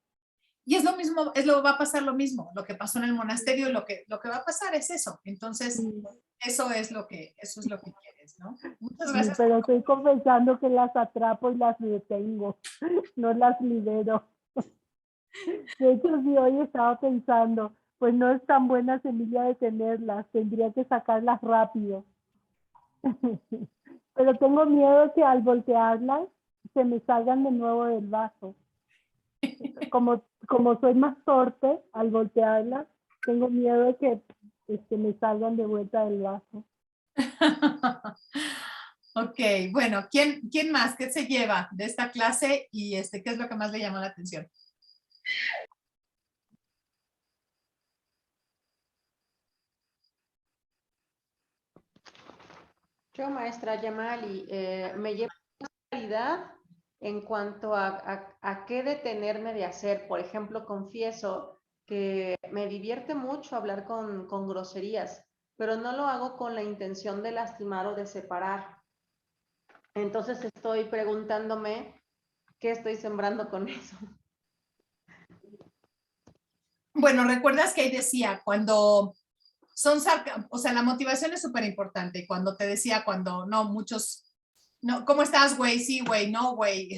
Y es lo mismo, va a pasar lo mismo, lo que pasó en el monasterio, lo que va a pasar es eso. Entonces, Sí, eso es lo que quieres, ¿no? Muchas sí, gracias. pero estoy confesando que las atrapo y las detengo, no las libero. De hecho, sí, hoy estaba pensando, pues no es tan buena semilla de tenerlas, tendría que sacarlas rápido. Pero tengo miedo que al voltearlas se me salgan de nuevo del vaso. Como soy más torpe, al voltearlas, tengo miedo de que me salgan de vuelta del vaso. Ok, bueno, ¿quién más? ¿Qué se lleva de esta clase y qué es lo que más le llamó la atención? Yo, maestra Yamali, me lleva claridad en cuanto a qué detenerme de hacer. Por ejemplo, confieso que me divierte mucho hablar con groserías, pero no lo hago con la intención de lastimar o de separar. Entonces estoy preguntándome qué estoy sembrando con eso. Bueno, recuerdas que ahí decía, cuando o sea, la motivación es súper importante. Cuando te decía, cuando no, muchos, no, ¿cómo estás, güey? Sí, güey, no, güey,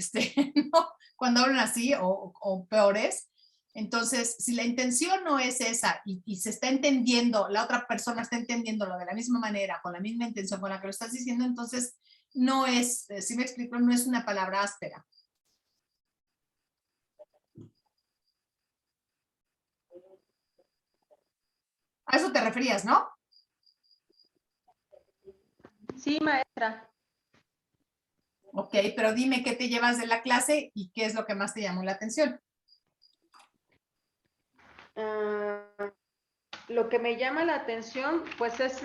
no, cuando hablan así o peores. Entonces, si la intención no es esa y se está entendiendo, la otra persona está entendiéndolo de la misma manera, con la misma intención con la que lo estás diciendo, entonces no es, si me explico, no es una palabra áspera. A eso te referías, ¿no? Sí, maestra. Ok, pero dime qué te llevas de la clase y qué es lo que más te llamó la atención. Lo que me llama la atención, pues es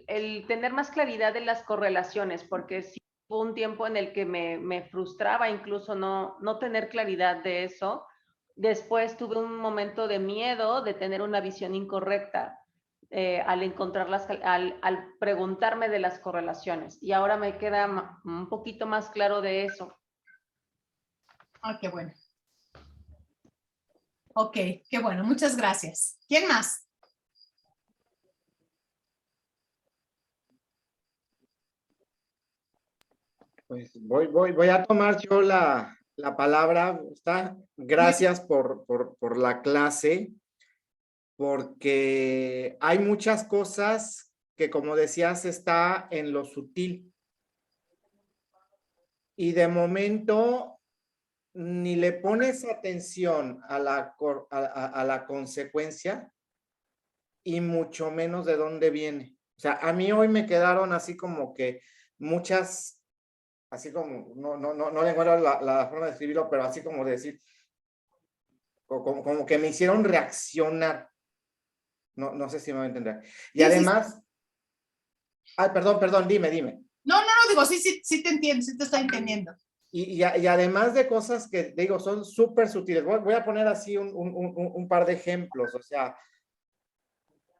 el tener más claridad en las correlaciones, porque sí hubo un tiempo en el que me frustraba incluso no tener claridad de eso. Después tuve un momento de miedo de tener una visión incorrecta al encontrarlas, al preguntarme de las correlaciones. Y ahora me queda un poquito más claro de eso. Ah, qué bueno. Ok, qué bueno, muchas gracias. ¿Quién más? Pues voy a tomar yo la palabra. Gracias por la clase, porque hay muchas cosas que, como decías, está en lo sutil. Y de momento ni le pones atención a la consecuencia y mucho menos de dónde viene. O sea, a mí hoy me quedaron así como que muchas, así como, no le encuentro la forma de escribirlo, pero así como de decir, como que me hicieron reaccionar. No sé si me voy a entender. Y Sí, además, ay, perdón, dime. No, digo, sí te entiendo, sí te estoy entendiendo. Y además de cosas que, digo, son súper sutiles. Voy a poner así un par de ejemplos. O sea,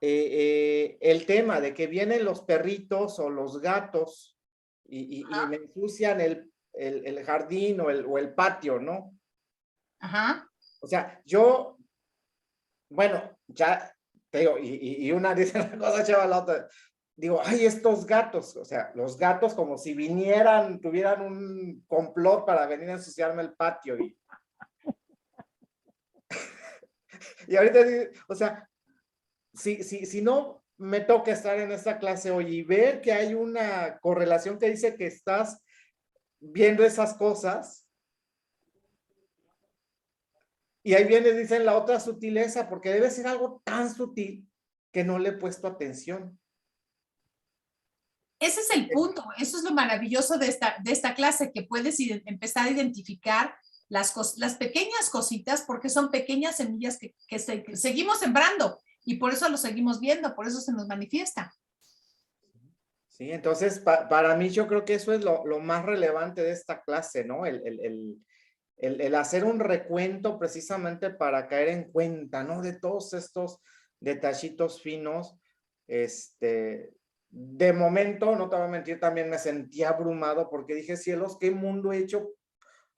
el tema de que vienen los perritos o los gatos y me ensucian el jardín o el patio, ¿no? Ajá. O sea, bueno, ya te digo, y una dice una cosa, lleva la otra. Digo, ay, estos gatos, o sea, los gatos como si tuvieran un complot para venir a ensuciarme el patio. Y ahorita, o sea, si no me toca estar en esta clase hoy y ver que hay una correlación que dice que estás viendo esas cosas, y ahí viene, dicen, la otra sutileza, porque debe ser algo tan sutil que no le he puesto atención. Ese es el punto, eso es lo maravilloso de esta clase, que puedes empezar a identificar las pequeñas cositas, porque son pequeñas semillas que seguimos sembrando. y por eso lo seguimos viendo, por eso se nos manifiesta. Sí, entonces para mí yo creo que eso es lo más relevante de esta clase, ¿no? El hacer un recuento precisamente para caer en cuenta, ¿no? De todos estos detallitos finos. De momento, no te voy a mentir, también me sentí abrumado porque dije, cielos, ¿qué mundo he hecho?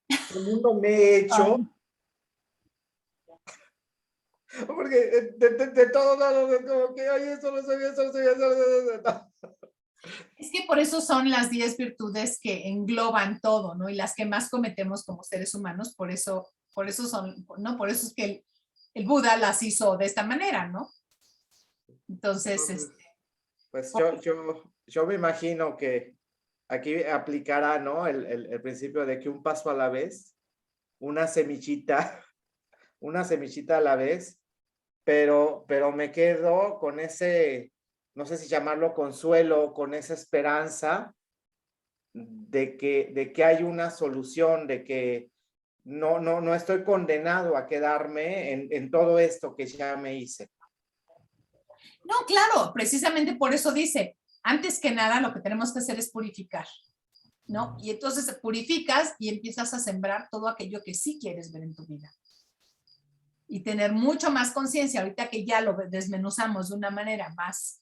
¿Qué mundo me he hecho? Ay, Porque de todos lados, como que, oye, eso lo sabía, eso lo sabía, eso lo sabía. Es que por eso son las 10 virtudes que engloban todo, ¿no? Y las que más cometemos como seres humanos, por eso son, ¿no? Por eso es que el Buda las hizo de esta manera, ¿no? Entonces, Pues yo me imagino que aquí aplicará, ¿no? El principio de que un paso a la vez, una semillita a la vez, pero me quedo con ese, no sé si llamarlo consuelo, con esa esperanza de que hay una solución, de que no estoy condenado a quedarme en todo esto que ya me hice. no, claro, precisamente por eso dice, antes que nada lo que tenemos que hacer es purificar, ¿no? Y entonces purificas y empiezas a sembrar todo aquello que sí quieres ver en tu vida. Y tener mucho más conciencia, ahorita que ya lo desmenuzamos de una manera más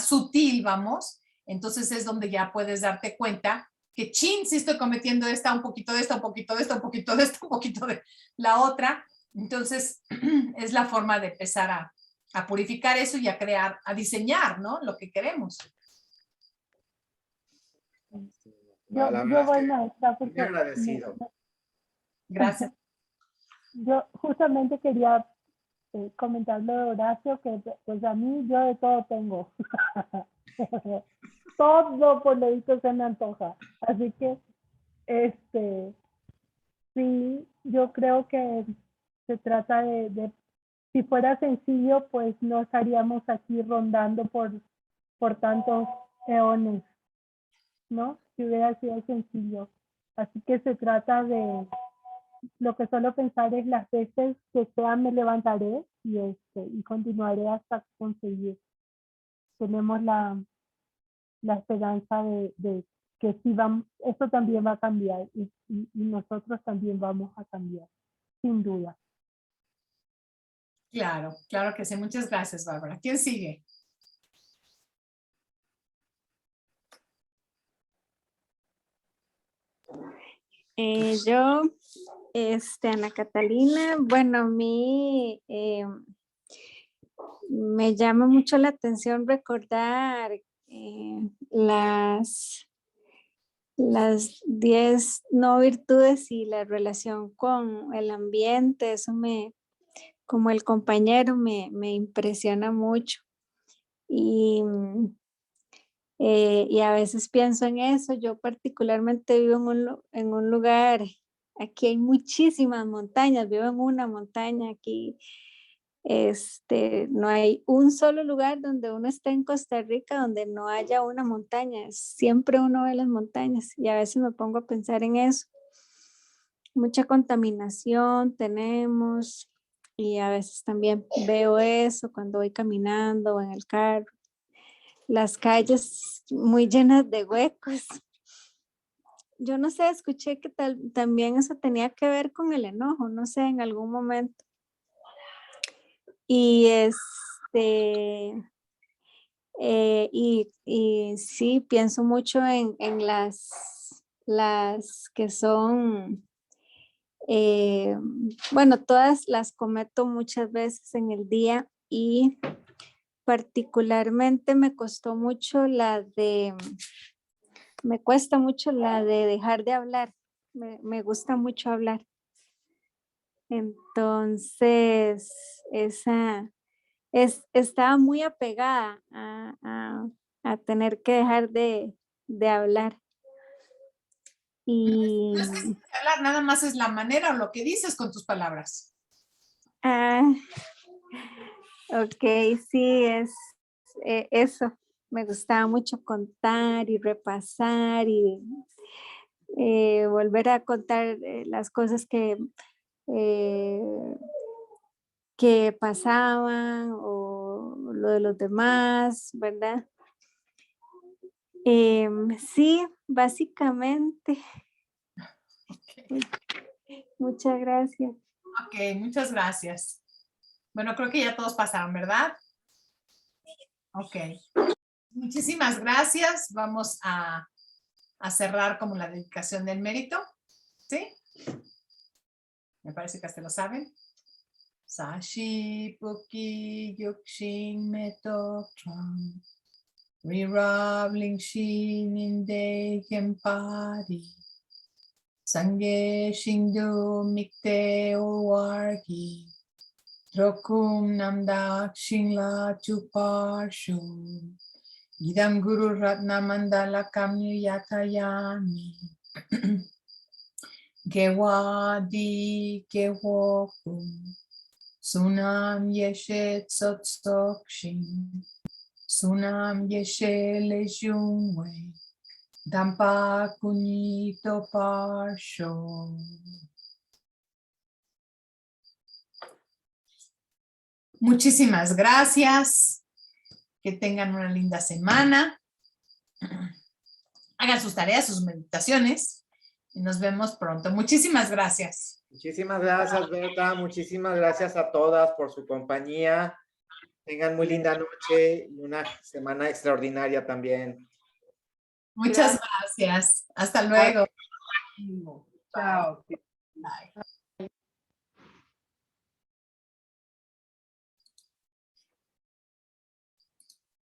sutil, vamos, entonces es donde ya puedes darte cuenta que chin, sí estoy cometiendo esta, un poquito de esta, un poquito de esta, un poquito de esta, un poquito de la otra. Entonces es la forma de empezar a purificar eso y a crear, a diseñar, ¿no? Lo que queremos. La yo verdad voy, es que maestra, muy porque agradecido. Gracias. yo justamente quería comentarlo de Horacio, que pues a mí yo de todo tengo. Todo por lo visto se me antoja. Así que, sí, yo creo que se trata si fuera sencillo, pues no estaríamos aquí rondando por tantos eones, ¿no? Si hubiera sido sencillo. Así que se trata de, lo que suelo pensar es las veces que sea me levantaré y continuaré hasta conseguir. Tenemos la esperanza de que sí vamos, esto también va a cambiar y nosotros también vamos a cambiar, sin duda. Claro, claro que sí. Muchas gracias, Bárbara. ¿Quién sigue? Yo, Ana Catalina, bueno, a mí me llama mucho la atención recordar las 10 no virtudes y la relación con el ambiente, eso como el compañero, me impresiona mucho. Y a veces pienso en eso. Yo particularmente vivo en un lugar, aquí hay muchísimas montañas, vivo en una montaña aquí. No hay un solo lugar donde uno esté en Costa Rica donde no haya una montaña. Siempre uno ve las montañas y a veces me pongo a pensar en eso. Mucha contaminación tenemos y a veces también veo eso cuando voy caminando o en el carro. Las calles muy llenas de huecos. Yo no sé, escuché que también eso tenía que ver con el enojo, no sé, en algún momento. Y y sí, pienso mucho en las que son, bueno, todas las cometo muchas veces en el día y particularmente me cuesta mucho dejar de hablar. Me gusta mucho hablar. Entonces, estaba muy apegada a tener que dejar de hablar. Y, No es que hablar, nada más es la manera o lo que dices con tus palabras. ok, sí, es eso. Me gustaba mucho contar y repasar y volver a contar las cosas que que pasaban o lo de los demás, ¿verdad? Sí, básicamente. Muchas gracias. Ok, muchas gracias. Bueno, creo que ya todos pasaron, ¿verdad? Ok. Muchísimas gracias. Vamos a cerrar como la dedicación del mérito. ¿Sí? Me parece que hasta lo saben. Sashi Puki Yukshin Metotron Rirabling Shin Inde Kempari Sange Shindu Mikte Owargi Trokum Namdak Shinla Chuparshu Idam Guru Ratna Mandala Kamyu Yatayami Gewadi Gewokum Sunam Yeshet Sotstokshin Sunam Yeshe Lejungwe Dampa Kunito Parsho. Muchísimas gracias. Que tengan una linda semana. Hagan sus tareas, sus meditaciones. Y nos vemos pronto. Muchísimas gracias. Muchísimas gracias, Berta. Muchísimas gracias a todas por su compañía. Tengan muy linda noche y una semana extraordinaria también. Muchas gracias. Hasta luego. Chao. Bye.